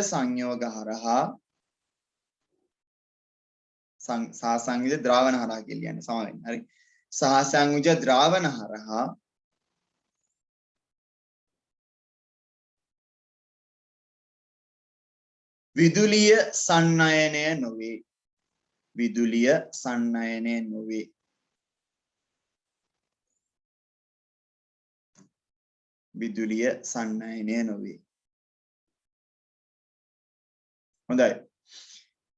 සංයෝග හරහා සහසංයුජ ද්‍රාවණ හරහා කියලා කියන්නේ සමාවෙන්න හරි සහසංයුජ ද්‍රාවණ හරහා විදුලිය සන්නයනය නොවේ විදුලිය සන්නයනය නොවේ විදුලිය සන්නයනය නොවේ හොඳයි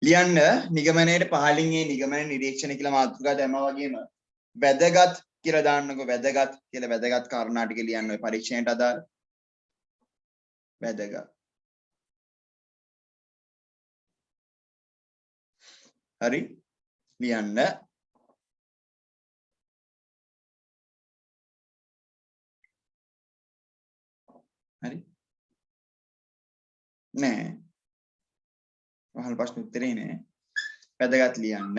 ලියන්න නිගමනයේ පහළින් ඒ නිගමන නිරීක්ෂණ කියලා මාතෘකා දැම්මා වගේම වැදගත් කියලා දාන්නකෝ වැදගත් කියලා වැදගත් කාරණා ටික ලියන්න ඔය පරීක්ෂණයට අදාළ වැදගත් හරි ලියන්න හරි නෑ වහල් ප්‍රශ්න උත්තරේ නෑ වැදගත් ලියන්න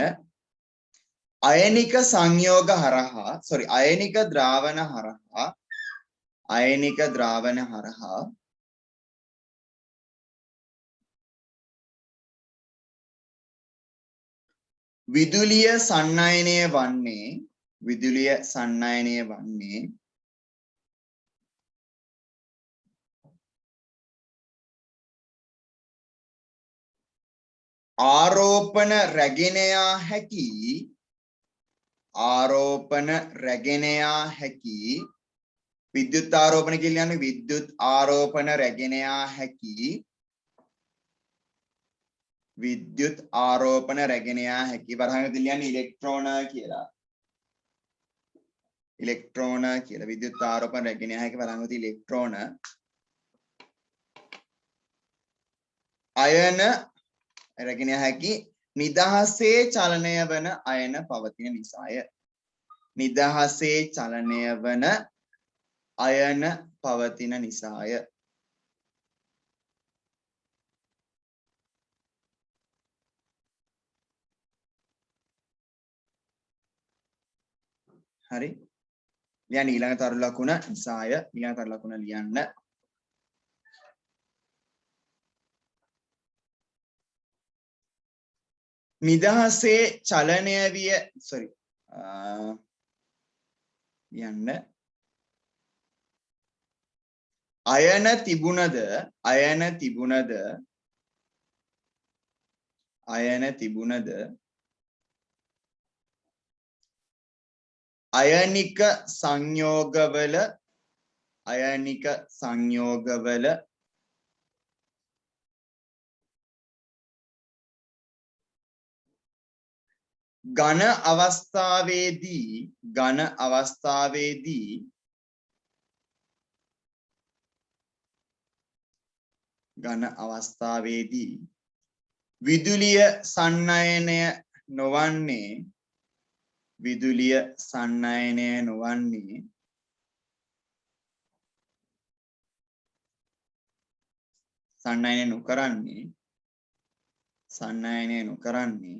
අයනික සංයෝග හරහා අයනික ද්‍රාවණ හරහා විදුලිය සන්නයනය වන්නේ ආරෝපණ රැගෙන යා හැකි විද්‍යුත් ආරෝපණ කියලා කියන්නේ විද්‍යුත් ආරෝපණ රැගෙන යා හැකි විද්‍යුත් ආරෝපණ රැගෙන යා හැකි වරහන් කියන්නේ ඉලෙක්ට්‍රෝන කියලා විද්‍යුත් ආරෝපණ රැගෙන යා හැකි වරහන් ඉලෙක්ට්‍රෝන අයන රැගෙන යා හැකි නිදහසේ චලනය වන අයන පවතින නිසාය නිදහසේ චලනය වන අයන පවතින නිසාය හරි ලියන්න ඊළඟ තරු ලකුණ නිසාය ඊළඟ තරු ලකුණ ලියන්න නිදහසේ චලනය විය ලියන්න අයන තිබුණද අයනික සංයෝගවල ඝන අවස්ථාවේදී විදුලිය සන්නයනය නොවන්නේ සන්නයනය නොකරන්නේ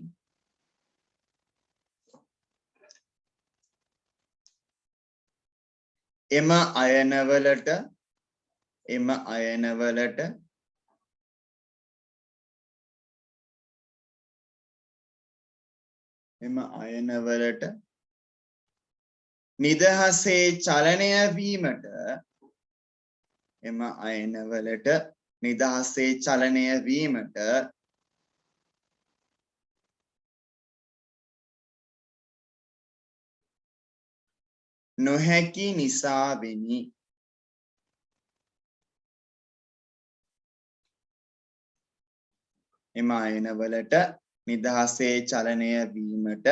එම අයනවලට නිදහසේ චලනය වීමට නිදහසේ චලනය වීමට නොහැකි නිසාවෙනි. එම අයනවලට නිදහසේ චලනය වීමට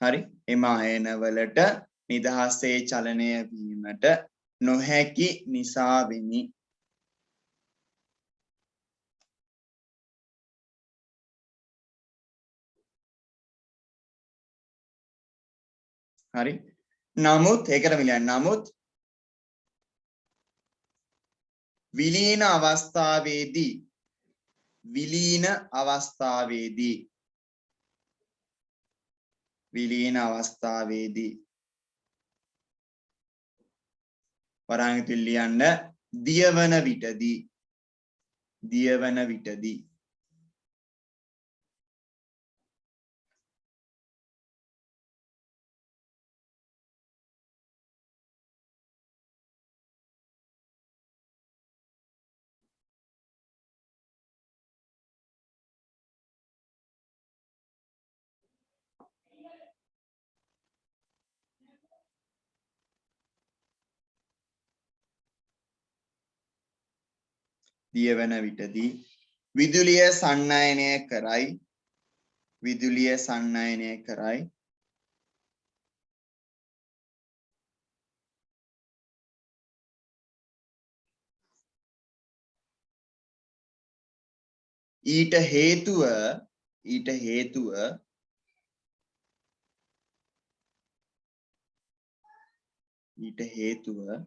හරි එම අයනවලට නිදහසේ චලනය වීමට නොහැකි නිසාවෙනි. හරි නමුත් ඒකටම ලියන්න. නමුත් විලීන අවස්ථාවේදී විලීන අවස්ථාවේදී වරාංගිතුල් ලියන්න දියවන විටදී විදුලිය සන්නයනය කරයි. ඊට හේතුව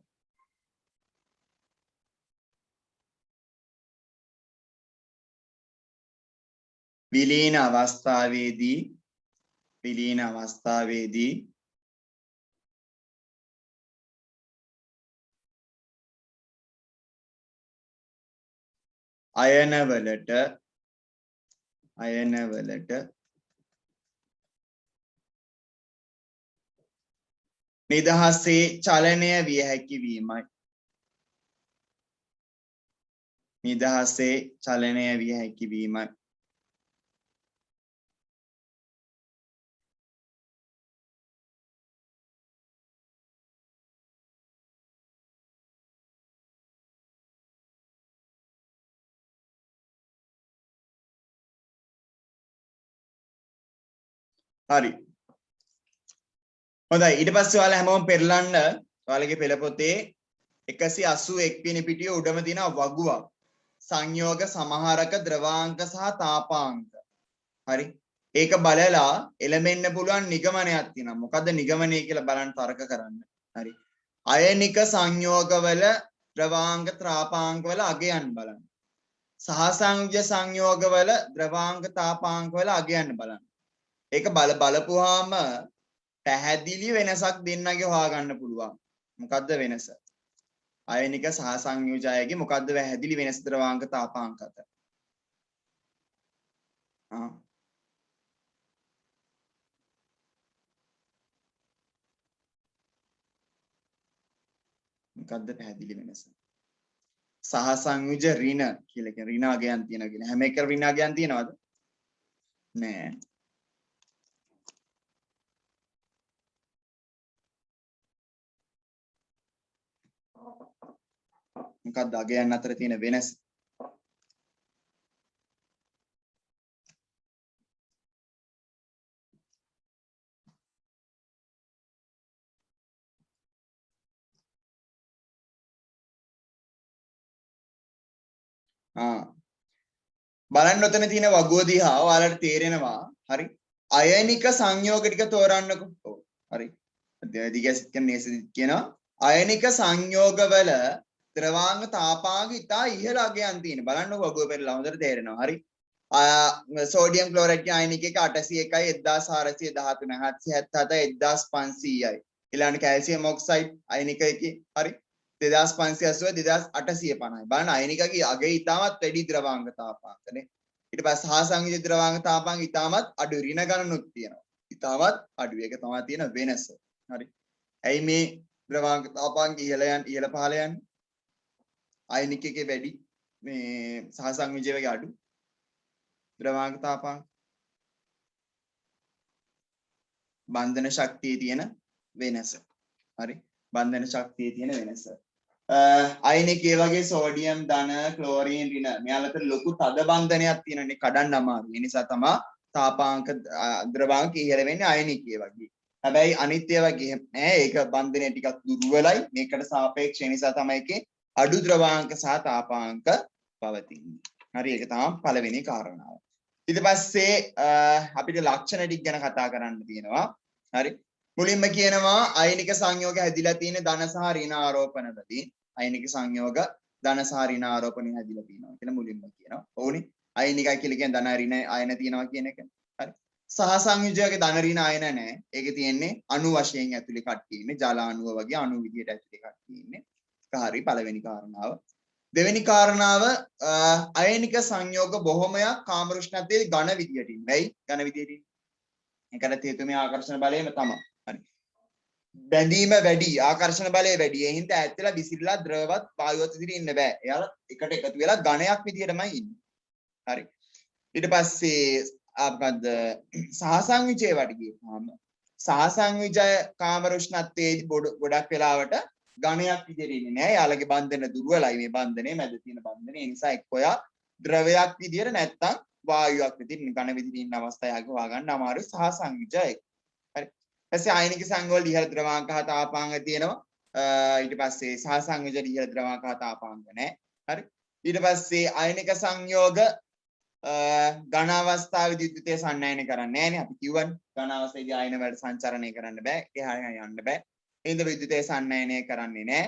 විලීන අවස්ථාවේදී අයනවලට නිදහසේ චලනය විය හැකි වීමයි. හරි හොඳයි ඊට පස්සේ ඔයාලා හැමෝම පෙරලන්න ඔයාලගේ පෙළ පොතේ 181 වෙනි පිටියේ උඩම තියෙන වගුවක් සංයෝග සමහරක ද්‍රවාංක සහ තාපාංක. හරි ඒක බලලා එළඹෙන්න පුළුවන් නිගමනයක් තියෙනවා. මොකද්ද නිගමනය කියලා බලන්න තර්ක කරන්න. හරි අයනික සංයෝගවල ද්‍රවාංක ත්‍රාපාංකවල අගයන් බලන්න. සහසංයෝජ සංයෝගවල ද්‍රවාංක තාපාංකවල අගයන් බලන්න. ඒක බලපුවාම පැහැදිලි වෙනසක් දෙන්නගේ හොයාගන්න පුළුවන්. මොකද්ද වෙනස? අයනික සහ සංයෝජයගේ මොකද්ද පැහැදිලි වෙනස ද්‍රවාංක තාපාංක අතර? මොකද්ද පැහැදිලි වෙනස? සහ සංයෝජ ඍණ කියලා කියන ඍණ අගයන් තියෙනවා කියන හැම එකම ඍණ අගයන් තියෙනවද? නෑ. මොකක්ද අගයන් අතර තියෙන වෙනස? බලන්න ඔතන තියෙන වගුව දිහා ඔයාලට තේරෙනවා. හරි අයනික සංයෝග ටික තෝරන්නකෝ. හරි දිගැසිට කියනවා අයනික සංයෝගවල ද්‍රවාංග තාපාංග ඉතා ඉහළ අගයන් තියෙන. බලන්න වගුව පෙරලා හොඳට තේරෙනවා. හරි සෝඩියම් ක්ලෝරයිඩ් කියන අයනික එක 801යි 1413 777 1500යි. ඊළඟ කැල්සියම් ඔක්සයිඩ් අයනික එකේ හරි 2580 2850යි. බලන්න අයනිකගේ අගය ඉතාමත් වැඩි ද්‍රවාංග තාපාංකනේ. ඊට පස්සේ සහසංයෝජ ද්‍රවාංග තාපාංග ඉතාමත් අඩු ඍණ ගණනුත් තියෙනවා. ඉතාමත් අඩු. ඒක තමයි තියෙන වෙනස. හරි. ඇයි මේ ද්‍රවාංක තාපාංක ඉහළ පහළ යන්නේ. අයනික එකේ වැඩි මේ සහ සංවිජය වගේ අඩු. ද්‍රවාංක තාපාංක බන්ධන ශක්තියේ තියෙන වෙනස. හරි. බන්ධන ශක්තියේ තියෙන වෙනස. අයනිකේ වගේ සෝඩියම් ධන ක්ලෝරින් ඍණ මෙයාලා අතර ලොකු තද බන්ධනයක් තියෙනනේ කඩන්න අමාරුයි. ඒ නිසා තමයි තාපාංක ද්‍රවාංක ඉහළ වෙන්නේ අයනිකේ වගේ. හැබැයි අනිත් ඒවා ගෙහෙම නෑ. ඒක බන්ධනය ටිකක් දුර්වලයි. මේකට සාපේක්ෂ නිසා තමයි ඒකේ අඩු ද්‍රවාංක සහ තාපාංක පවතින්නේ. හරි ඒක තමයි පළවෙනි කාරණාව. ඊට පස්සේ අපිට ලක්ෂණ ටික ගැන කතා කරන්න තියෙනවා. හරි. මුලින්ම කියනවා අයනික සංයෝග හැදිලා තියෙන ධන සහ ඍණ ආරෝපණ වලින්. අයනික සංයෝග ධන සහ ඍණ ආරෝපණය හැදිලා තියෙනවා කියලා මුලින්ම කියනවා. ඕනේ. අයනිකයි කියලා කියන්නේ ධන ඍණ අයන තියෙනවා කියන එක. හරි. සහ සංයුජයගේ ධන ඍණ අයන නැහැ. ඒකේ තියෙන්නේ අණු වශයෙන් ඇතුලේ කට්ටිය ඉන්නේ. ජල අණුව වගේ අණු විදියට ඇතුලේ කට්ටිය ඉන්නේ. ඒක හරි පළවෙනි කාරණාව. දෙවෙනි කාරණාව අයනික සංයෝග බොහොමයක් කාම රුෂ්ණත්වයේ ඝන විදියට ඉන්නේ. වෙයි ඝන විදියට ඉන්නේ. ඒකට හේතුව මේ ආකර්ෂණ බලයම තමයි. හරි. බැඳීම වැඩි ආකර්ෂණ බලය වැඩි. ඒ හින්දා ඈත් වෙලා විසිරලා ද්‍රවවත් වායුවත් විදිහට ඉන්න බෑ. එයාලා එකට එකතු වෙලා ඝනයක් විදියටමයි ඉන්නේ. හරි. ඊට පස්සේ මොකද්ද සහසංවිජය වඩියේම සහසංවිජය කාම රුෂ්ණත්වයේදී ගොඩක් වෙලාවට ඝණයක් විදිහට ඉන්නේ නෑ. යාළගේ බන්ධන දුර්වලයි මේ බන්ධනේ මැද තියෙන බන්ධනේ. ඒ නිසා එක්කෝයා ද්‍රවයක් විදිහට නැත්තම් වායුවක් විදිහට ඝන විදිහට ඉන්න අවස්ථාවක හොයාගන්න අමාරුයි සහසංවිජය. හරි. ඊපස්සේ ආයනික සංයෝග ඉහළ ද්‍රවාංක හා තාපාංග තියෙනවා. ඊට පස්සේ සහසංවිජය ඉහළ ද්‍රවාංක හා තාපාංග නෑ. හරි. ඊට පස්සේ ආයනික සංයෝග ඝන අවස්ථාවේදී විද්‍යුතය සන්නයනය කරන්නේ නැහැනේ. අපි කිව්වනේ ඝන අවස්ථාවේදී ආයන වලට සංචරණය කරන්න බෑ. එහා යන්න බෑ. එහෙනම් විද්‍යුතය සන්නයනය කරන්නේ නැහැ.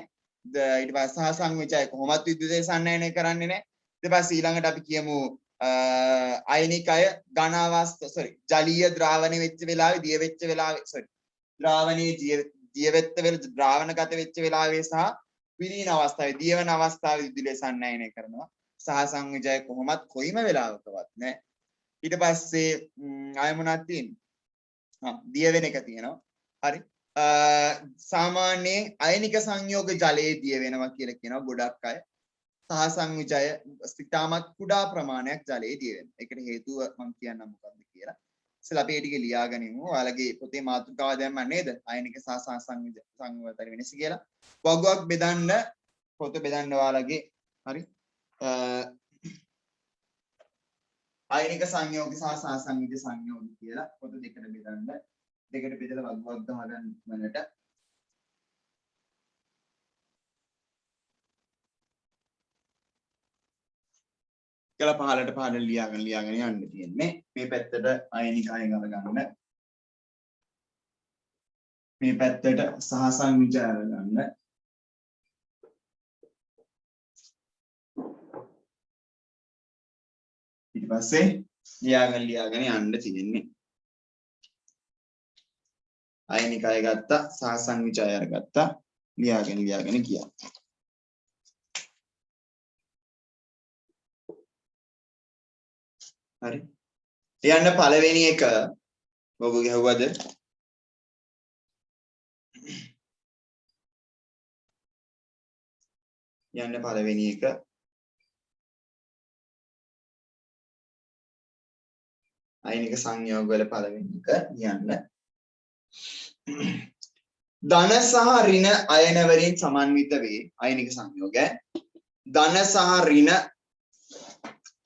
ඊට පස්සේ සහසංවිජය කොහොමත් විද්‍යුතය සන්නයනය කරන්නේ නැහැ. ඊට පස්සේ ඊළඟට අපි කියමු අයනිකය ඝන අවස්ථාව ජලීය ද්‍රාවණය වෙච්ච වෙලාවේ දිය වෙච්ච වෙලාවේ ද්‍රාවණයේ දිය වෙත්ත වෙල ද්‍රාවණගත වෙච්ච වෙලාවේ සහ විලීන අවස්ථාවේ දියවන අවස්ථාවේ විද්‍යුතය සන්නයනය කරනවා. සහසංවිජය කොහොමත් කොයිම වෙලාවකවත් නෑ. ඊට පස්සේ ආය මොනවද තියෙන්නේ? දිය වෙන එක තියෙනවා. හරි. සාමාන්‍යයෙන් අයනික සංයෝග ජලයේ දිය වෙනවා කියලා කියනවා ගොඩක් අය. සහසංවිජය ඉතාමත් කුඩා ප්‍රමාණයක් ජලයේ දිය වෙනවා. ඒකට හේතුව මම කියන්නම් මොකක්ද කියලා. ඉතින් අපි ඒ ටික ලියාගනිමු. ඔයාලගේ පොතේ මාතෘකාව දැම්මා නේද? අයනික සහ සහසංවිජය සංයෝග අතර වෙනස කියලා. වගුවක් බෙදන්න පොත බෙදන්න ඔයාලගේ හරි. අයනික සංයෝග සහ සහසංවිජ සංයෝග කියලා පොත දෙකට බෙදන්න. දෙකට බෙදලා වගුවක් ගහගන්න වලට කියලා පහලට ලියාගෙන යන්න තියෙන්නේ. මේ පැත්තට අයනික අයන අරගන්න. මේ පැත්තට සහසංවිජ අරගන්න. ඊට පස්සේ ලියාගෙන යන්න තියෙන්නේ. අයනික අය ගත්තා සහසංවිජය අරගත්තා ලියාගෙන ගියා. හරි. ලියන්න පළවෙනි එක ඔබ ගැහුවද? යන්න පළවෙනි එක අයනික සංයෝග වල පළවෙනි එක යන්න. ධන සහ ඍණ අයන වලින් සමන්විත වේ අයනික සංයෝගය. ධන සහ ඍණ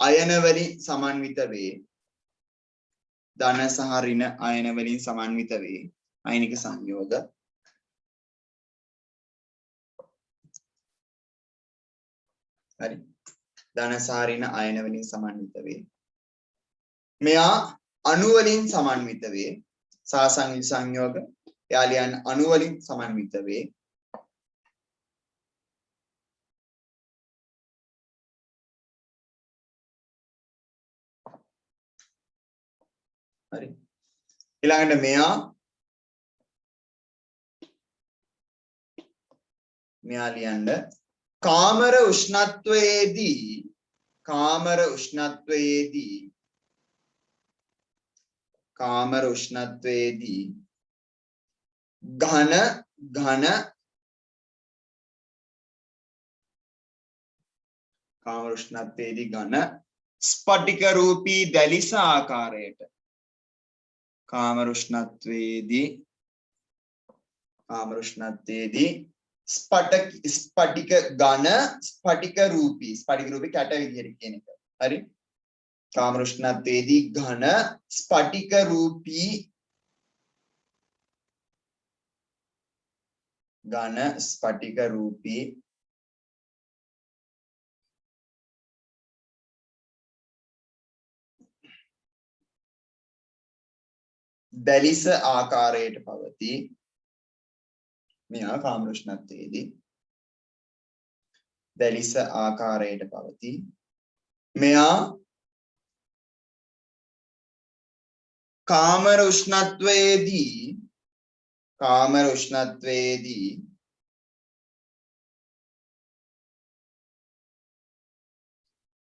අයන වලින් සමන්විත වේ. ධන සහ ඍණ අයන වලින් සමන්විත වේ අයනික සංයෝග. හරි. ධන සහ ඍණ අයන වලින් සමන්විත වේ. මෙයා අණු වලින් සමන්විත වේ. සහසංවිජ සංයෝග යාලියන් අණු වලින් සමන්විත වේ. හරි. ඊළඟට මෙයා ලියන්න කාමර උෂ්ණත්වයේදී ඝන කාම උෂ්ණත්වයේදී ඝන ස්පටික රූපී දැලිස ආකාරයට කාම උෂ්ණත්වයේදී ස්පටික ඝන ස්පටික රූපී කැට විදිහට කියන එක. හරි. කාම උෂ්ණත්වයේදී ඝන ස්පටික රූපී දැලිස ආකාරයට පවතී. මෙයා කාම උෂ්ණත්වයේදී දැලිස ආකාරයට පවතී. මෙයා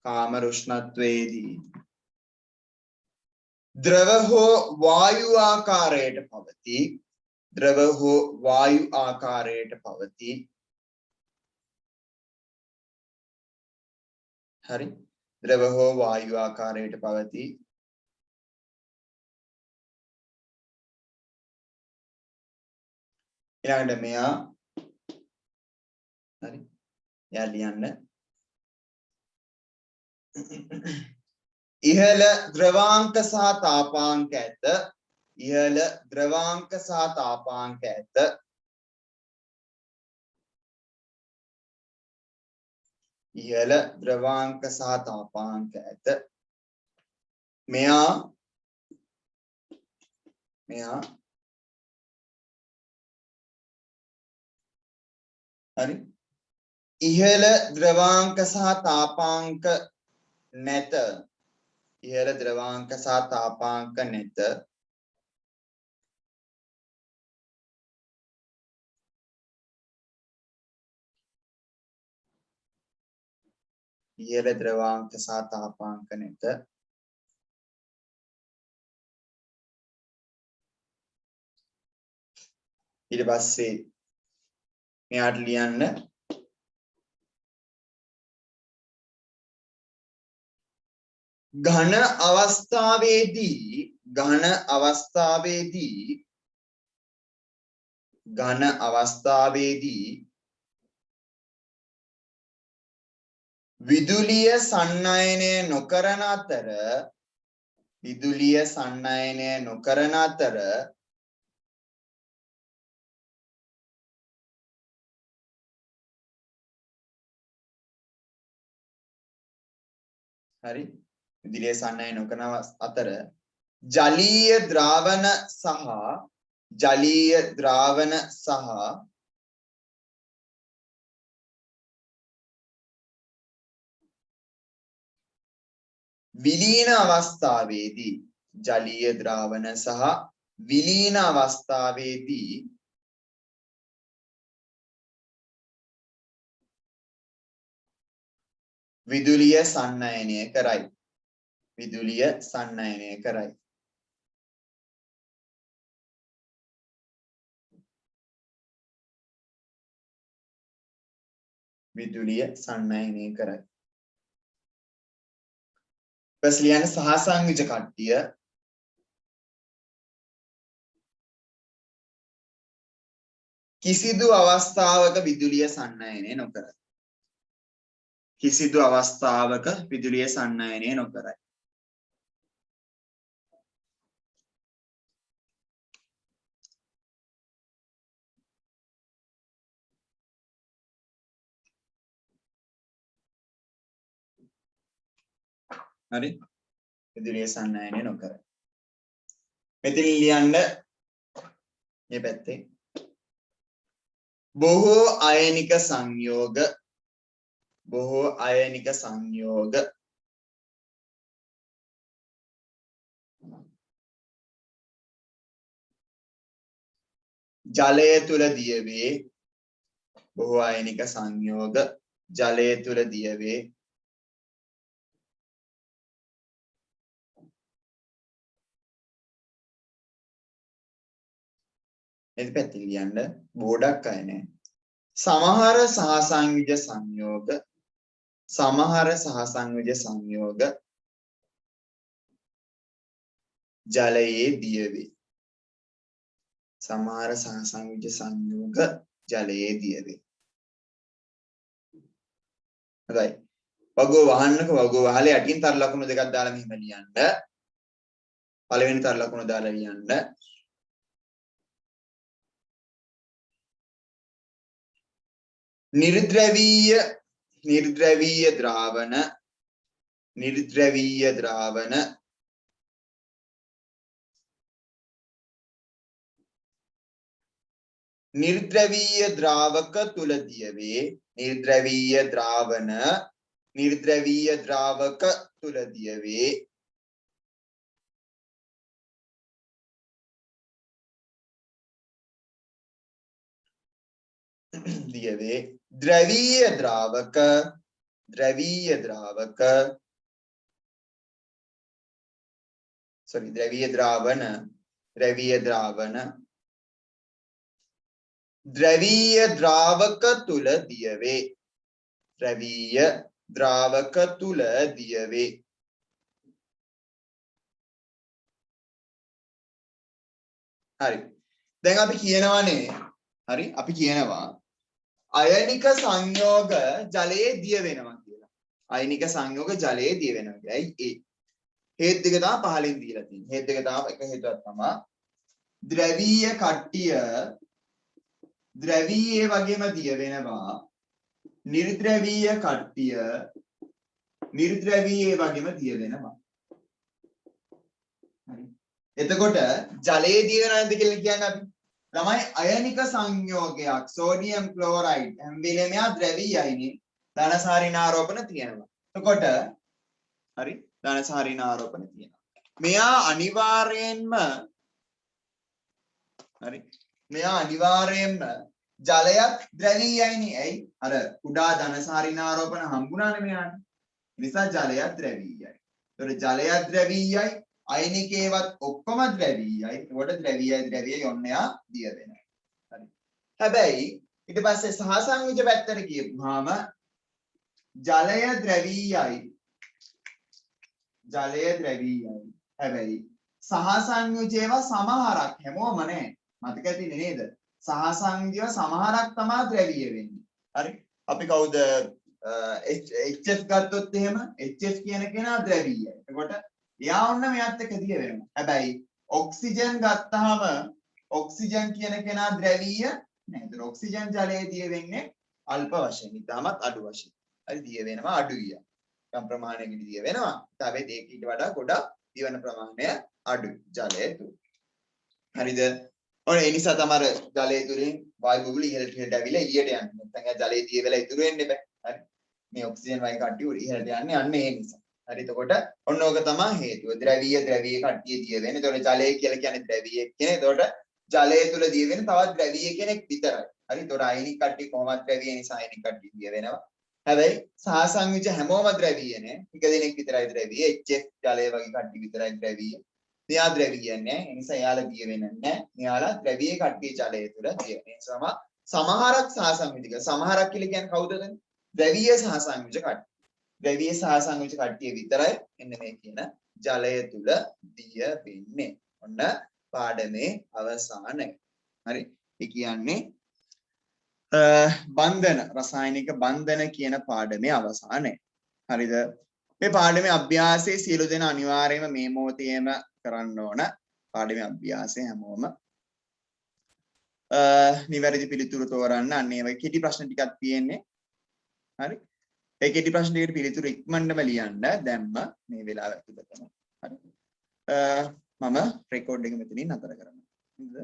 කාම උෂ්ණත්වයේදී ද්‍රව හෝ වායු ආකාරයට පවතී. හරි. ද්‍රව හෝ වායු ආකාරයට පවතී. ඊළඟට මෙයා හරි. යා ලියන්න. ඉහළ ද්‍රවාංක සහ තාපාංක ඇත. මෙයා හරි. ඉහළ ද්‍රවාංක සහ තාපාංක නැත. ඊට පස්සේ මෙයාට ලියන්න ඝන අවස්ථාවේදී විදුලිය සන්නයනය නොකරන අතර හරි. විදුලිය සන්නයනය නොකරන අතර ජලීය ද්‍රාවණ සහ විලීන අවස්ථාවේදී විදුලිය සන්නයනය කරයි. බස් ලියන්න සහසංයුජ කට්ටිය කිසිදු අවස්ථාවක විදුලිය සන්නයනය නොකරයි. හරි. විදුලිය සන්නයනය නොකරයි. මෙතන ලියන්න මේ පැත්තේ බොහෝ අයනික සංයෝග ජලය තුල දියවේ. එද පැත්තෙන් ලියන්න බෝඩක් අය නෑ. සමහර සහසංයුජ සංයෝග සමහර සහසංයෝජ සංයෝග ජලයේ දිය වේ. සමහර සහසංයෝජ සංයෝග ජලයේ දිය වේ. හොඳයි. වගුව වහන්නක වගුව වහලේ යටින් තර ලකුණු දෙකක් දාලා මෙහෙම ලියන්න. පළවෙනි තර ලකුණ දාලා ලියන්න. නිර්ද්‍රවීය ද්‍රාවණ නිර්ද්‍රවීය ද්‍රාවක තුල දිය වේ. නිර්ද්‍රවීය ද්‍රාවක තුල දිය වේ. ද්‍රවීය ද්‍රාවක ද්‍රවීය ද්‍රාවක තුල දිය වේ. ද්‍රවීය ද්‍රාවක තුල දිය වේ. හරි. දැන් අපි කියනවානේ හරි අපි කියනවා අයනික සංයෝග ජලයේ දිය වෙනවා කියලා. අයනික සංයෝග ජලයේ දිය වෙනවා කියලා. ඇයි ඒ? හේතු දෙක තමයි පහලින් දීලා තියෙන්නේ. හේතු දෙක තමයි එක හේතුවක් තමයි ද්‍රවීය කට්ටිය ද්‍රවීය වගේම දිය වෙනවා. නිර්ද්‍රවීය කට්ටිය නිර්ද්‍රවීය වගේම දිය වෙනවා. හරි. එතකොට ජලයේ දිය වෙනවද කියලා කියන්නේ අපි ළමයි අයනික සංයෝගයක් සෝඩියම් ක්ලෝරයිඩ් හැම වෙලේම යා ද්‍රවීයයිනේ ධනසාරිනාරෝපණ තියෙනවා. එතකොට හරි ධනසාරිනාරෝපණ තියෙනවා. මෙයා අනිවාර්යයෙන්ම ජලයක් ද්‍රවීයයිනේ. ඇයි? අර කුඩා ධනසාරිනාරෝපණ හම්බුණානේ මෙයාට. නිසා ජලයක් ද්‍රවීයයි. එතකොට ජලයක් ද්‍රවීයයි අයනිකේවත් ඔක්කොම ද්‍රවීයයි. ඒකට ද්‍රවීයයි ඔන්නයා දිය වෙනවා. හරි. හැබැයි ඊට පස්සේ සහසංයෝජ පැත්තට ගියපුවාම ජලය ද්‍රවීයයි. හැබැයි සහසංයෝජේව සමහරක් හැමෝම නැහැ. මතක ඇතිනේ නේද? සහසංයෝජේව සමහරක් තමයි ද්‍රවීය වෙන්නේ. හරි. අපි කවුද HF ගත්තොත් එහෙම HF කියන කෙනා ද්‍රවීයයි. එතකොට එයා ඔන්න මෙයත් එක්ක දිය වෙනවා. හැබැයි ඔක්සිජන් ගත්තාම ඔක්සිජන් කියන කෙනා ද්‍රවීය නෑ. ඒතර ඔක්සිජන් ජලයේ දිය වෙන්නේ අල්ප වශයෙන්. ඉතාමත් අඩු වශයෙන්. හරි දිය වෙනවා අඩුයි. යම් ප්‍රමාණයකට දිය වෙනවා. තවෙත් ඒක ඊට වඩා ගොඩක් දිවන ප්‍රමාණය අඩුයි ජලයේ තුල. හරිද? ඔන්න ඒ නිසා තමයි ජලයේ තුලින් වායු බුබුලු ඉහළට ඇවිල්ලා එළියට යන්නේ. නැත්නම් ජලයේ දිය වෙලා ඉතුරු වෙන්නේ බෑ. හරි. මේ ඔක්සිජන් වගේ කට්ටිය ඉහළට යන්නේ අන්න ඒ නිසා. හරි එතකොට ඔන්න ඕක තමයි හේතුව. ද්‍රවීය කට්ටිය දිය වෙන්නේ. එතකොට ජලය කියලා කියන්නේ ද්‍රවීය කෙනෙක්. එතකොට ජලය තුල දිය වෙන තවත් ද්‍රවීය කෙනෙක් විතරයි. හරි එතකොට අයනික කට්ටිය කොහොමද ද්‍රවීය නිසා අයනික කට්ටිය දිය වෙනවා. හැබැයි සහසංයෝජ හැමෝම ද්‍රවීය නේ. එක දෙනෙක් විතරයි ද්‍රවීය. HF ජලය වගේ කට්ටිය විතරයි ද්‍රවීය. මෙයා ද්‍රවීය නෑ. ඒ නිසා එයාලා දිය වෙන්නේ නෑ. මෙයාලා ද්‍රවීය කට්ටිය ජලය තුල දිය වෙන නිසා සමහරක් සහසංයෝජික. සමහරක් කියලා කියන්නේ කවුදද? ද්‍රවීය සහසංයෝජ කට්ටිය. ද්‍රවීය සහසංයෝජ කට්ටිය විතරයි එන්න මේ කියන ජලය තුල දිය වෙන්නේ. ඔන්න පාඩමේ අවසානය. හරි. ඒ කියන්නේ බන්ධන රසායනික බන්ධන කියන පාඩමේ අවසානය. හරිද? මේ පාඩමේ අභ්‍යාසයේ සියලු දෙනා අනිවාර්යයෙන්ම මේ මොහොතේම කරන්න ඕන. පාඩමේ අභ්‍යාසය හැමෝම නිවැරදි පිළිතුරු තෝරන්න. අන්න ඒ වගේ කෙටි ප්‍රශ්න ටිකක් තියෙන්නේ. හරි. ඒ කෙටි ප්‍රශ්න ටිකට පිළිතුරු ඉක්මනටම ලියන්න දැම්ම මේ වෙලාව ඇතුළතම. හරි. මම රෙකෝඩ් එක මෙතනින් නතර කරනවා. හරිද?